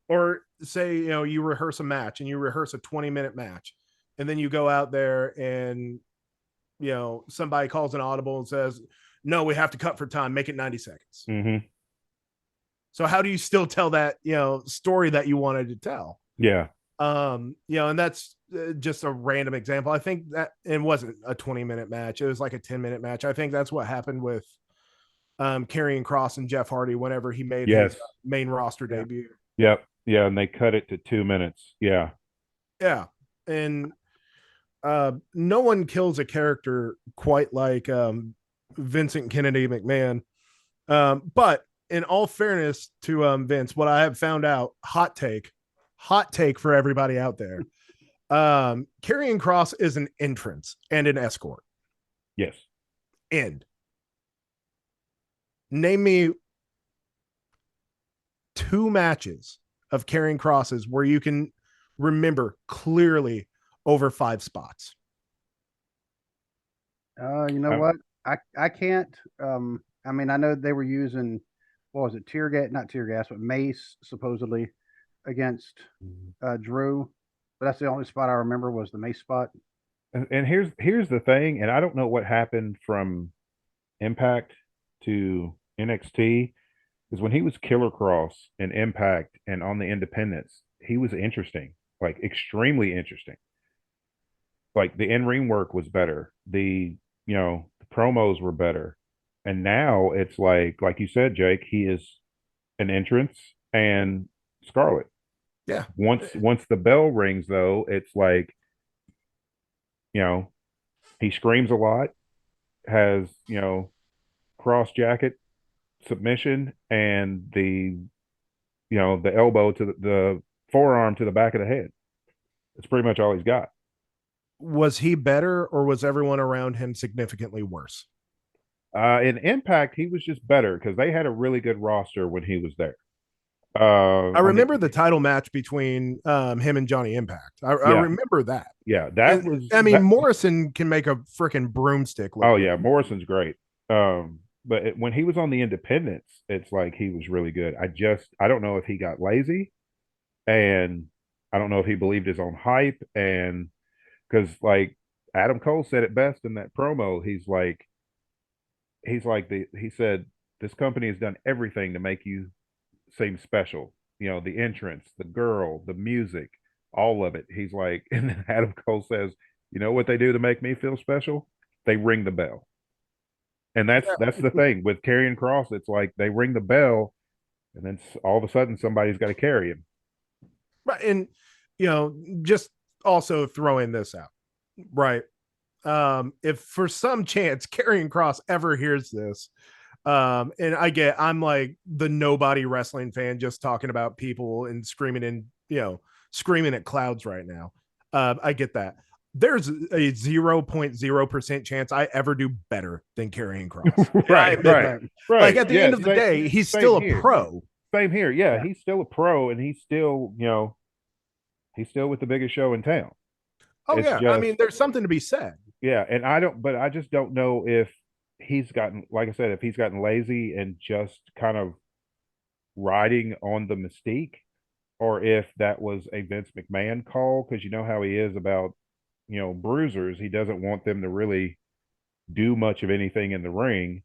[SPEAKER 3] Or say, you rehearse a match and you rehearse a 20-minute match, and then you go out there and, somebody calls an audible and says, no, we have to cut for time, make it 90 seconds.
[SPEAKER 2] Mm-hmm.
[SPEAKER 3] So how do you still tell that, story that you wanted to tell?
[SPEAKER 2] Yeah.
[SPEAKER 3] And that's just a random example. I think that it wasn't a 20-minute match. It was like a 10-minute match. I think that's what happened with Karrion Kross and Jeff Hardy whenever he made his main roster debut.
[SPEAKER 2] Yep. Yeah. And they cut it to 2 minutes. Yeah.
[SPEAKER 3] Yeah. And no one kills a character quite like Vincent Kennedy McMahon. But in all fairness to Vince, what I have found out, hot take for everybody out there, Karrion Kross is an entrance and an escort.
[SPEAKER 2] Yes.
[SPEAKER 3] End. Name me 2 matches of Karrion Kross's where you can remember clearly over 5 spots.
[SPEAKER 1] You know what? I can't. I mean, I know they were using, what was it, tear gas? Not tear gas, but mace supposedly against Drew. But that's the only spot I remember was the mace spot.
[SPEAKER 2] And here's the thing, and I don't know what happened from Impact to NXT, is when he was Killer Cross in Impact and on the Independents, he was interesting, like extremely interesting. Like the in-ring work was better. The promos were better. And now it's like you said, Jake, he is an entrance and Scarlet.
[SPEAKER 3] Yeah.
[SPEAKER 2] Once the bell rings, though, it's like, he screams a lot, has, cross jacket submission, and the elbow to the forearm to the back of the head. It's pretty much all he's got.
[SPEAKER 3] Was he better, or was everyone around him significantly worse?
[SPEAKER 2] In Impact, he was just better because they had a really good roster when he was there.
[SPEAKER 3] I remember the title match between him and Johnny Impact. I remember that.
[SPEAKER 2] Yeah,
[SPEAKER 3] Morrison can make a freaking broomstick look.
[SPEAKER 2] Oh yeah, Morrison's great. But when he was on the Independents, it's like he was really good. I don't know if he got lazy, and I don't know if he believed his own hype, and because like Adam Cole said it best in that promo, he said, this company has done everything to make you seem special. The entrance, the girl, the music, all of it. He's like, and then Adam Cole says, you know what they do to make me feel special? They ring the bell. And that's the thing with Karrion Kross. It's like they ring the bell, and then all of a sudden somebody's got to carry him.
[SPEAKER 3] Right. And just also throwing this out, right? If for some chance Karrion Kross ever hears this, and I'm like the nobody wrestling fan just talking about people and screaming at clouds right now. I get that. There's a 0.0% chance I ever do better than Karrion Kross.
[SPEAKER 2] Right.
[SPEAKER 3] Like at the end of the day, he's still a pro.
[SPEAKER 2] Same here. Yeah, he's still a pro, and he's still, he's still with the biggest show in town.
[SPEAKER 3] Oh, yeah. I mean, there's something to be said.
[SPEAKER 2] Yeah, and I just don't know if he's gotten, like I said, if he's gotten lazy and just kind of riding on the mystique, or if that was a Vince McMahon call, because you know how he is about, bruisers. He doesn't want them to really do much of anything in the ring,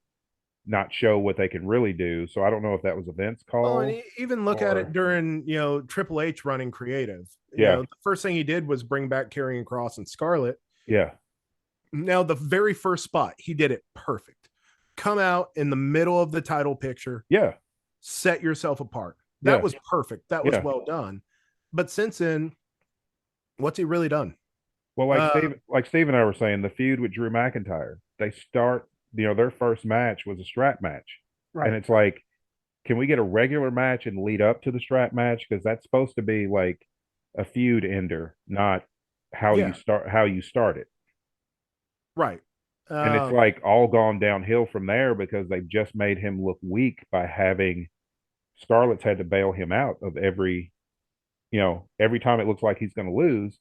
[SPEAKER 2] not show what they can really do. So I don't know if that was a Vince
[SPEAKER 3] Oh, and
[SPEAKER 2] call.
[SPEAKER 3] even look at
[SPEAKER 2] or-
[SPEAKER 3] it during, Triple H running creative.
[SPEAKER 2] Yeah.
[SPEAKER 3] The first thing he did was bring back Karrion Kross and Scarlett.
[SPEAKER 2] Yeah.
[SPEAKER 3] Now, the very first spot, he did it perfect. Come out in the middle of the title picture.
[SPEAKER 2] Yeah.
[SPEAKER 3] Set yourself apart. That
[SPEAKER 2] Yeah.
[SPEAKER 3] was perfect. That was
[SPEAKER 2] Yeah.
[SPEAKER 3] well done. But since then, what's he really done?
[SPEAKER 2] Well, like Steve and I were saying, the feud with Drew McIntyre, they start, their first match was a strap match.
[SPEAKER 1] Right.
[SPEAKER 2] And it's like, can we get a regular match and lead up to the strap match? Because that's supposed to be like a feud ender, not how
[SPEAKER 3] Yeah.
[SPEAKER 2] you start it.
[SPEAKER 3] Right.
[SPEAKER 2] And it's like all gone downhill from there because they've just made him look weak by having Scarlett's had to bail him out of every time it looks like he's going to lose,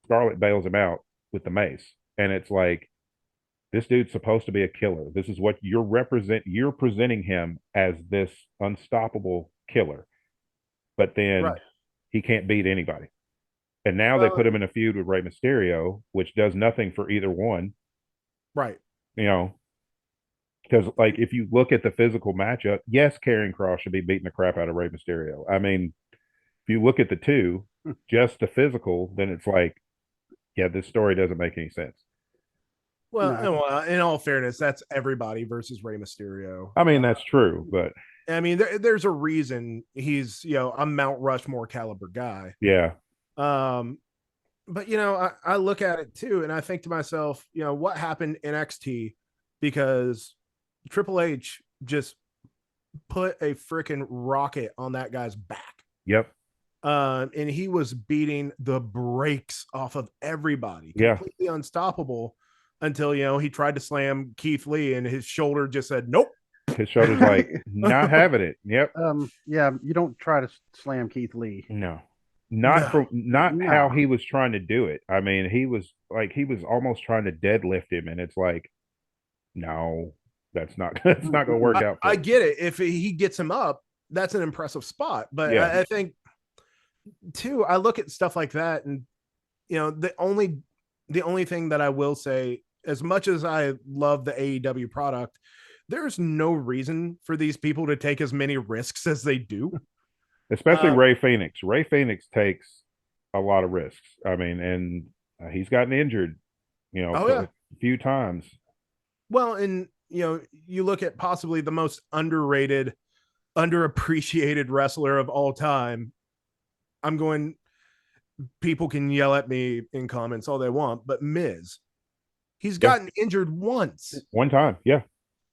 [SPEAKER 2] Scarlett bails him out with the mace. And it's like, this dude's supposed to be a killer. This is what you're presenting him as, this unstoppable killer. But then he can't beat anybody. And now they put him in a feud with Rey Mysterio, which does nothing for either one.
[SPEAKER 3] Right.
[SPEAKER 2] Because like if you look at the physical matchup, yes, Karrion Kross should be beating the crap out of Rey Mysterio. I mean, if you look at the two, just the physical, then it's like, yeah, this story doesn't make any sense.
[SPEAKER 3] Well, in all fairness, that's everybody versus Rey Mysterio.
[SPEAKER 2] I mean, that's true, but
[SPEAKER 3] I mean, there's a reason he's a Mount Rushmore caliber guy.
[SPEAKER 2] Yeah.
[SPEAKER 3] But I look at it too, and I think to myself, what happened in NXT, because Triple H just put a freaking rocket on that guy's back.
[SPEAKER 2] Yep.
[SPEAKER 3] And he was beating the brakes off of everybody, completely unstoppable, until he tried to slam Keith Lee, and his shoulder just said nope.
[SPEAKER 2] His shoulder's like not having it. Yep.
[SPEAKER 1] Yeah, you don't try to slam Keith Lee.
[SPEAKER 2] No. Not how he was trying to do it. I mean, he was almost trying to deadlift him, and it's like, no, that's not going to work out.
[SPEAKER 3] I get it. If he gets him up, that's an impressive spot. But I think too, I look at stuff like that, and the only thing that I will say, as much as I love the AEW product, there's no reason for these people to take as many risks as they do.
[SPEAKER 2] Especially Ray Phoenix. Ray Phoenix takes a lot of risks. I mean, and he's gotten injured, a few times.
[SPEAKER 3] Well, and you look at possibly the most underrated, underappreciated wrestler of all time. People can yell at me in comments all they want, but Miz, he's gotten injured once.
[SPEAKER 2] One time, yeah.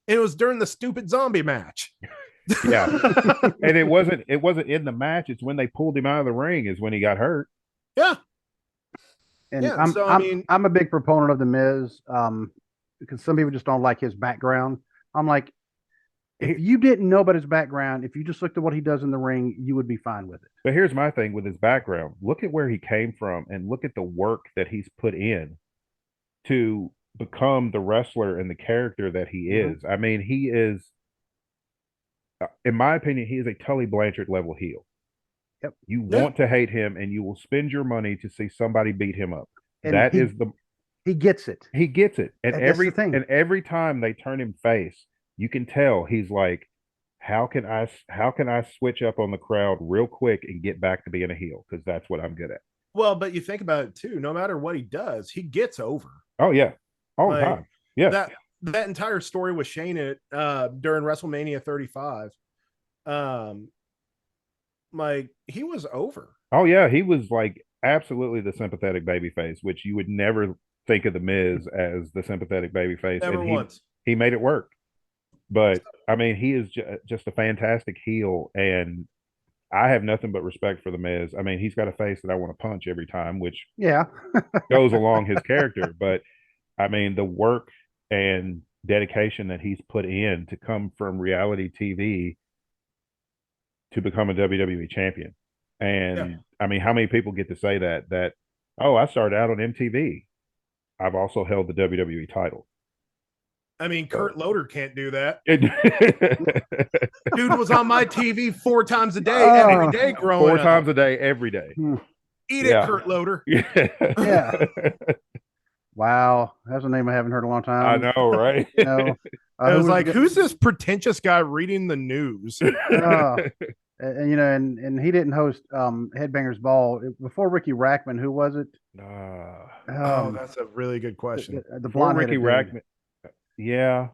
[SPEAKER 3] And it was during the stupid zombie match.
[SPEAKER 2] Yeah. And it wasn't in the match. It's when they pulled him out of the ring is when he got hurt.
[SPEAKER 3] Yeah.
[SPEAKER 1] And I'm a big proponent of the Miz, because some people just don't like his background. I'm like, if you didn't know about his background, if you just looked at what he does in the ring, you would be fine with it.
[SPEAKER 2] But here's my thing with his background. Look at where he came from and look at the work that he's put in to become the wrestler and the character that he is. I mean, he is, in my opinion, he is a Tully Blanchard level heel.
[SPEAKER 1] Yep.
[SPEAKER 2] You want to hate him, and you will spend your money to see somebody beat him up.
[SPEAKER 1] And he gets it.
[SPEAKER 2] He gets it. And
[SPEAKER 1] every
[SPEAKER 2] time they turn him face, you can tell he's like, how can I switch up on the crowd real quick and get back to being a heel? Because that's what I'm good at.
[SPEAKER 3] Well, but you think about it too, no matter what he does, he gets over.
[SPEAKER 2] Oh yeah. All the time. Yeah.
[SPEAKER 3] That entire story with Shane during WrestleMania 35. Like, he was over.
[SPEAKER 2] Oh yeah, he was like absolutely the sympathetic babyface, which you would never think of the Miz as the sympathetic babyface.
[SPEAKER 3] Never once.
[SPEAKER 2] He made it work. But I mean, he is just a fantastic heel, and I have nothing but respect for the Miz. I mean, he's got a face that I want to punch every time, which goes along his character. But I mean, the work and dedication that he's put in to come from reality TV to become a WWE champion. And I mean, how many people get to say that, oh, I started out on MTV. I've also held the WWE title.
[SPEAKER 3] I mean, Kurt Loder can't do that.
[SPEAKER 2] It-
[SPEAKER 3] Dude was on my TV 4 times a day, every day growing
[SPEAKER 2] Four
[SPEAKER 3] up.
[SPEAKER 2] times a day, every day.
[SPEAKER 3] Eat
[SPEAKER 2] Yeah.
[SPEAKER 3] it, Kurt Loder.
[SPEAKER 1] Yeah. Wow, that's a name I haven't heard in a long time.
[SPEAKER 2] I know, right?
[SPEAKER 1] You know,
[SPEAKER 3] I was
[SPEAKER 1] who
[SPEAKER 3] like,
[SPEAKER 1] the-
[SPEAKER 3] who's this pretentious guy reading the news?
[SPEAKER 1] and you know, and he didn't host Headbangers Ball before Ricky Rackman. Who was it?
[SPEAKER 3] Oh, that's a really good question.
[SPEAKER 1] The
[SPEAKER 2] Before
[SPEAKER 1] blonde
[SPEAKER 2] Ricky Rackman. Yeah.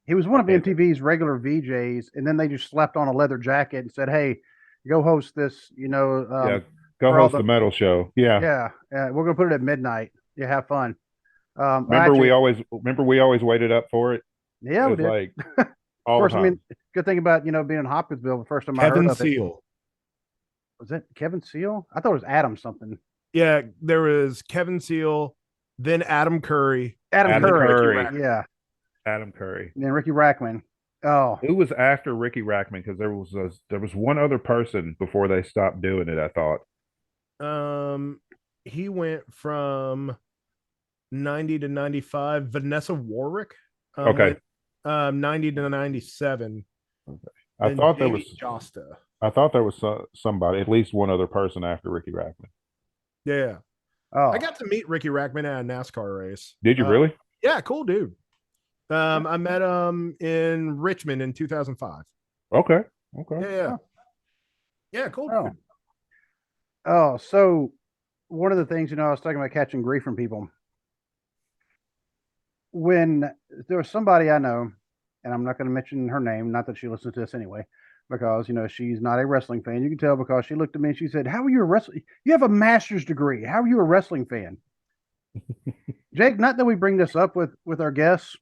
[SPEAKER 1] He was one of
[SPEAKER 2] Okay.
[SPEAKER 1] MTV's regular VJs, and then they just slapped on a leather jacket and said, "Hey, go host this." You know,
[SPEAKER 2] Yeah. Go
[SPEAKER 1] for all
[SPEAKER 2] host the metal show. Yeah.
[SPEAKER 1] yeah, we're gonna put it at midnight. Yeah, have fun.
[SPEAKER 2] Remember we always waited up for it.
[SPEAKER 1] Yeah,
[SPEAKER 2] It
[SPEAKER 1] we
[SPEAKER 2] was
[SPEAKER 1] did.
[SPEAKER 2] like
[SPEAKER 1] Of
[SPEAKER 2] all
[SPEAKER 1] course,
[SPEAKER 2] the
[SPEAKER 1] I
[SPEAKER 2] time.
[SPEAKER 1] mean, good thing about being in Hopkinsville. The first time I heard
[SPEAKER 3] Kevin
[SPEAKER 1] of it
[SPEAKER 3] Seal.
[SPEAKER 1] was it Kevin Seal. I thought it was Adam something.
[SPEAKER 3] Yeah, there was Kevin Seal, then Adam Curry.
[SPEAKER 1] Adam
[SPEAKER 2] Adam
[SPEAKER 1] Curry.
[SPEAKER 2] Curry.
[SPEAKER 1] Yeah,
[SPEAKER 2] Adam Curry.
[SPEAKER 1] and then Ricky Rackman. Oh,
[SPEAKER 2] Who was after Ricky Rackman? Because there was one other person before they stopped doing it. I thought.
[SPEAKER 3] He went from 90 to 95. Vanessa Warwick.
[SPEAKER 2] Okay.
[SPEAKER 3] Went, 90 to 97.
[SPEAKER 2] I
[SPEAKER 3] Then
[SPEAKER 2] thought there
[SPEAKER 3] Jamie
[SPEAKER 2] was.
[SPEAKER 3] Josta.
[SPEAKER 2] I thought there was somebody, at least one other person after Ricky Rackman.
[SPEAKER 3] Yeah.
[SPEAKER 1] oh,
[SPEAKER 3] I got to meet Ricky Rackman at a NASCAR race.
[SPEAKER 2] Did you really?
[SPEAKER 3] Yeah, cool dude. I met him in Richmond in 2005.
[SPEAKER 2] Okay. Okay.
[SPEAKER 3] Yeah. Yeah, cool.
[SPEAKER 1] Oh.
[SPEAKER 3] Dude.
[SPEAKER 1] Oh, so one of the things, I was talking about catching grief from people. When there was somebody I know, and I'm not going to mention her name, not that she listens to this anyway, because, she's not a wrestling fan. You can tell because she looked at me and she said, "How are you a wrestling? You have a master's degree. How are you a wrestling fan?" Jake, not that we bring this up with our guests,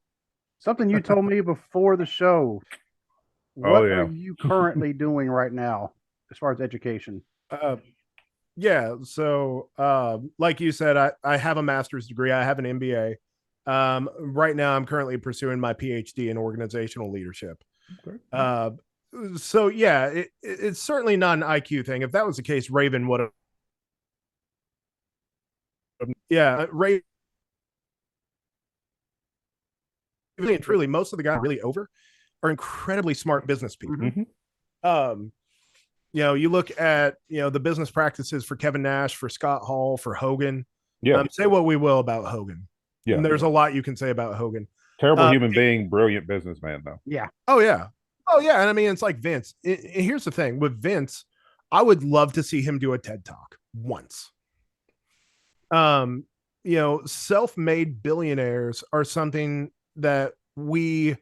[SPEAKER 1] something you told me before the show. What
[SPEAKER 2] yeah.
[SPEAKER 1] are you currently doing right now as far as education?
[SPEAKER 3] Yeah. So, like you said, I have a master's degree. I have an MBA. Right now, I'm currently pursuing my PhD in organizational leadership.
[SPEAKER 2] Okay.
[SPEAKER 3] So yeah, it's certainly not an IQ thing. If that was the case, Raven would have. Yeah, Raven. Really and truly, most of the guys really over are incredibly smart business people.
[SPEAKER 2] Mhm.
[SPEAKER 3] You look at the business practices for Kevin Nash, for Scott Hall, for Hogan.
[SPEAKER 2] Yeah.
[SPEAKER 3] Say what we will about Hogan.
[SPEAKER 2] Yeah.
[SPEAKER 3] And there's a lot you can say about Hogan.
[SPEAKER 2] Terrible human being, brilliant businessman, though.
[SPEAKER 1] Yeah.
[SPEAKER 3] Oh yeah. And I mean, it's like Vince. Here's the thing with Vince, I would love to see him do a TED Talk once. Self-made billionaires are something that we,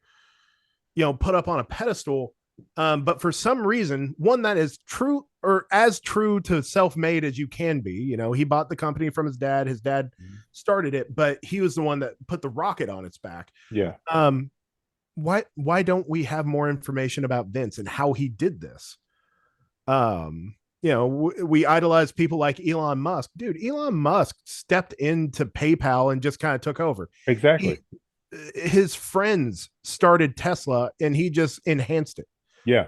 [SPEAKER 3] put up on a pedestal. But for some reason, one that is true or as true to self-made as you can be, he bought the company from his dad. His dad started it, but he was the one that put the rocket on its back.
[SPEAKER 2] Yeah.
[SPEAKER 3] Why don't we have more information about Vince and how he did this? We idolize people like Elon Musk. Dude, Elon Musk stepped into PayPal and just kind of took over.
[SPEAKER 2] Exactly.
[SPEAKER 3] His friends started Tesla and he just enhanced it.
[SPEAKER 2] Yeah.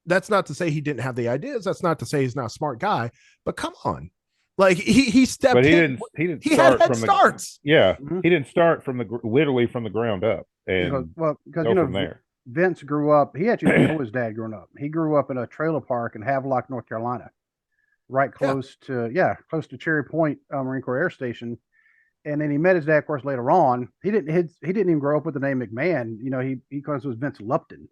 [SPEAKER 3] That's not to say he didn't have the ideas. That's not to say he's not a smart guy, but come on. Like he stepped
[SPEAKER 2] But he
[SPEAKER 3] in.
[SPEAKER 2] didn't
[SPEAKER 3] He
[SPEAKER 2] start
[SPEAKER 3] had
[SPEAKER 2] from
[SPEAKER 3] starts.
[SPEAKER 2] Yeah.
[SPEAKER 1] Mhm.
[SPEAKER 2] He didn't start from literally from the ground up and
[SPEAKER 1] Because
[SPEAKER 2] go from there.
[SPEAKER 1] Vince grew up. He actually didn't know his dad growing up. He grew up in a trailer park in Havelock, North Carolina, right close to Cherry Point Marine Corps Air Station. And then he met his dad, of course, later on. He didn't even grow up with the name McMahon. He calls was Vince Lupton.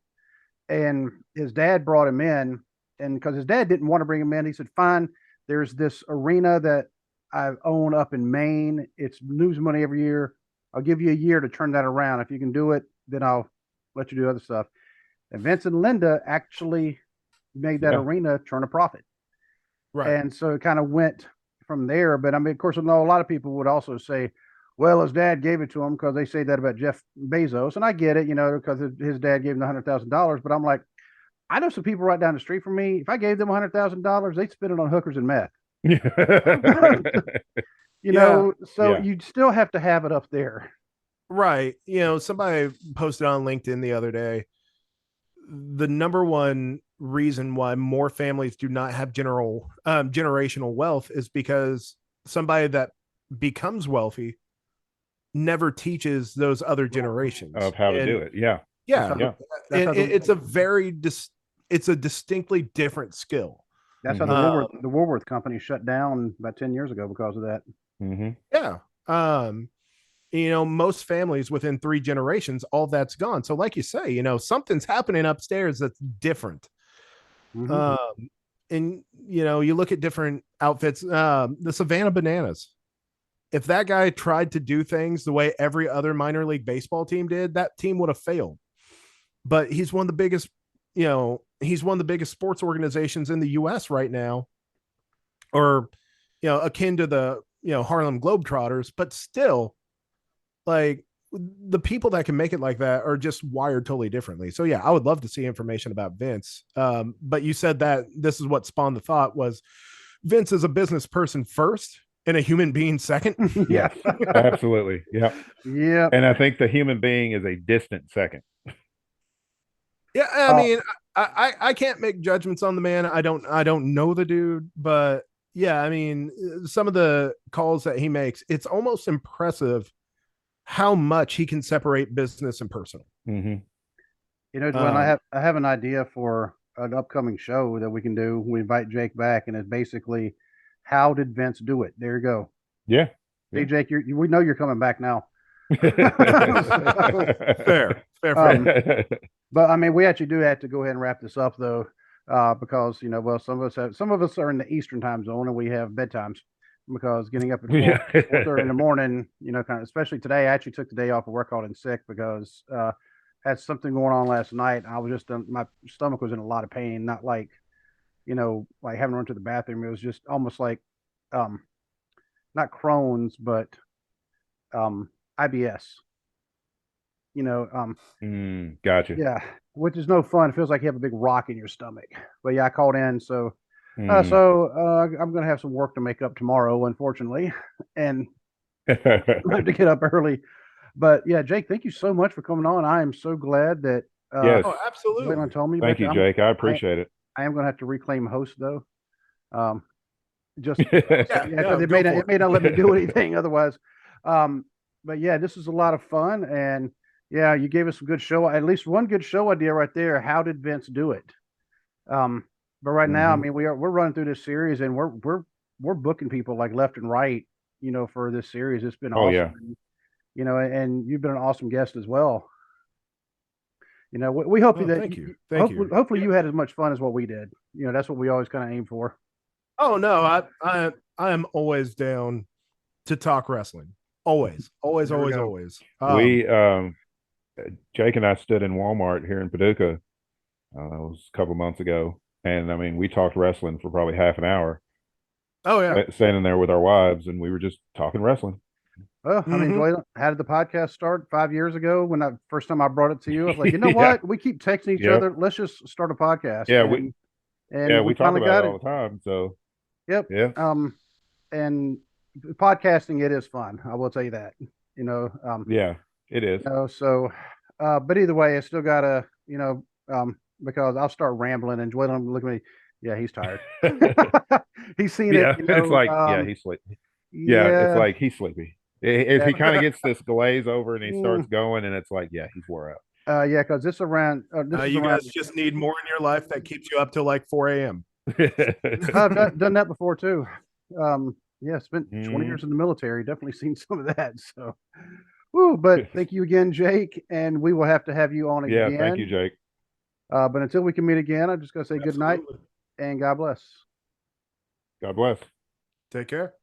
[SPEAKER 1] And his dad brought him in, and because his dad didn't want to bring him in, he said, "Fine, there's this arena that I own up in Maine. It's news money every year. I'll give you a year to turn that around. If you can do it, then I'll let you do other stuff." And Vince and Linda actually made that arena turn a profit.
[SPEAKER 3] Right.
[SPEAKER 1] And so it kind of went from there. But I mean, of course, I know a lot of people would also say, well, his dad gave it to him, because they say that about Jeff Bezos. And I get it, because his dad gave him $100,000. But I'm like, I know some people right down the street from me. If I gave them $100,000, they'd spend it on hookers and meth. So you'd still have to have it up there.
[SPEAKER 3] Right. Somebody posted on LinkedIn the other day, the number one reason why more families do not have generational wealth is because somebody that becomes wealthy never teaches those other generations
[SPEAKER 2] of how to do it. Yeah.
[SPEAKER 3] Yeah.
[SPEAKER 2] Yeah.
[SPEAKER 3] It's a very it's a distinctly different skill.
[SPEAKER 1] That's how the Woolworth company shut down about 10 years ago because of that.
[SPEAKER 3] Yeah. Most families within 3 generations, all that's gone. So like you say, something's happening upstairs that's different. And you look at different outfits, the Savannah Bananas. If that guy tried to do things the way every other minor league baseball team did, that team would have failed. But he's one of the biggest, he's one of the biggest sports organizations in the US right now, or, akin to the, Harlem Globetrotters, but still, like, the people that can make it like that are just wired totally differently. So yeah, I would love to see information about Vince. But you said that this is what spawned the thought was Vince is a business person first and a human being second.
[SPEAKER 1] Yeah,
[SPEAKER 2] absolutely. Yeah.
[SPEAKER 1] Yeah.
[SPEAKER 2] And I think the human being is a distant second.
[SPEAKER 3] Yeah. I mean, I can't make judgments on the man. I don't know the dude, but yeah, I mean, some of the calls that he makes, it's almost impressive how much he can separate business and personal.
[SPEAKER 1] Dwayne, I have an idea for an upcoming show that we can do. We invite Jake back, and it's basically, how did Vince do it? There you go.
[SPEAKER 2] Yeah.
[SPEAKER 1] Hey, Jake, we know you're coming back now.
[SPEAKER 3] Fair.
[SPEAKER 1] But I mean, we actually do have to go ahead and wrap this up, though, because some of us are in the Eastern time zone, and we have bedtimes. Because getting up at 4:30 in the morning, kind of, especially today, I actually took the day off of work, called in sick because had something going on last night. I was just my stomach was in a lot of pain, not like like having to run to the bathroom. It was just almost like not Crohn's, but IBS.
[SPEAKER 2] Gotcha.
[SPEAKER 1] Yeah, which is no fun. It feels like you have a big rock in your stomach. But yeah, I called in, so. I'm going to have some work to make up tomorrow, unfortunately, and I have to get up early. But yeah, Jake, thank you so much for coming on. I am so glad that
[SPEAKER 2] yes,
[SPEAKER 3] absolutely.
[SPEAKER 1] Dwaylon told me.
[SPEAKER 2] Thank you, Jake. I appreciate it.
[SPEAKER 1] I am going to have to reclaim host though. Just
[SPEAKER 3] it
[SPEAKER 1] may not let me do anything otherwise. But yeah, this is a lot of fun, and yeah, you gave us some good show, at least one good show idea right there. How did Vince do it? But right now, I mean, we're running through this series, and we're booking people like left and right, for this series. It's been awesome.
[SPEAKER 2] Yeah.
[SPEAKER 1] And you've been an awesome guest as well. We hope that
[SPEAKER 3] thank you.
[SPEAKER 1] Hopefully you had as much fun as what we did. That's what we always kind of aim for.
[SPEAKER 3] Oh no, I am always down to talk wrestling. Always.
[SPEAKER 2] We Jake and I stood in Walmart here in Paducah. It was a couple of months ago. And I mean, we talked wrestling for probably half an hour.
[SPEAKER 3] Oh yeah,
[SPEAKER 2] standing there with our wives, and we were just talking wrestling.
[SPEAKER 1] Well, I mean, Dwaylon, how did the podcast start 5 years ago? When first time I brought it to you, I was like, what? We keep texting each other. Let's just start a podcast.
[SPEAKER 2] Yeah,
[SPEAKER 1] we
[SPEAKER 2] talk about it all the time. So,
[SPEAKER 1] yep.
[SPEAKER 2] Yeah.
[SPEAKER 1] And podcasting, it is fun. I will tell you that.
[SPEAKER 2] Yeah, it is.
[SPEAKER 1] But either way, I still gotta, because I'll start rambling and Dwaylon will look at me. Yeah, he's tired. He's seen it.
[SPEAKER 2] It's like, he's sleepy. Yeah, it's like he's sleepy. If he kind of gets this glaze over and he starts going, and it's like, yeah, he's wore out.
[SPEAKER 1] Yeah, because this around.
[SPEAKER 3] Guys just need more in your life that keeps you up till like 4 a.m.
[SPEAKER 1] I've done that before too. Spent 20 years in the military. Definitely seen some of that. So, but thank you again, Jake, and we will have to have you on again.
[SPEAKER 2] Yeah, thank you, Jake.
[SPEAKER 1] But until we can meet again, I'm just going to say good night and God bless.
[SPEAKER 2] God bless.
[SPEAKER 3] Take care.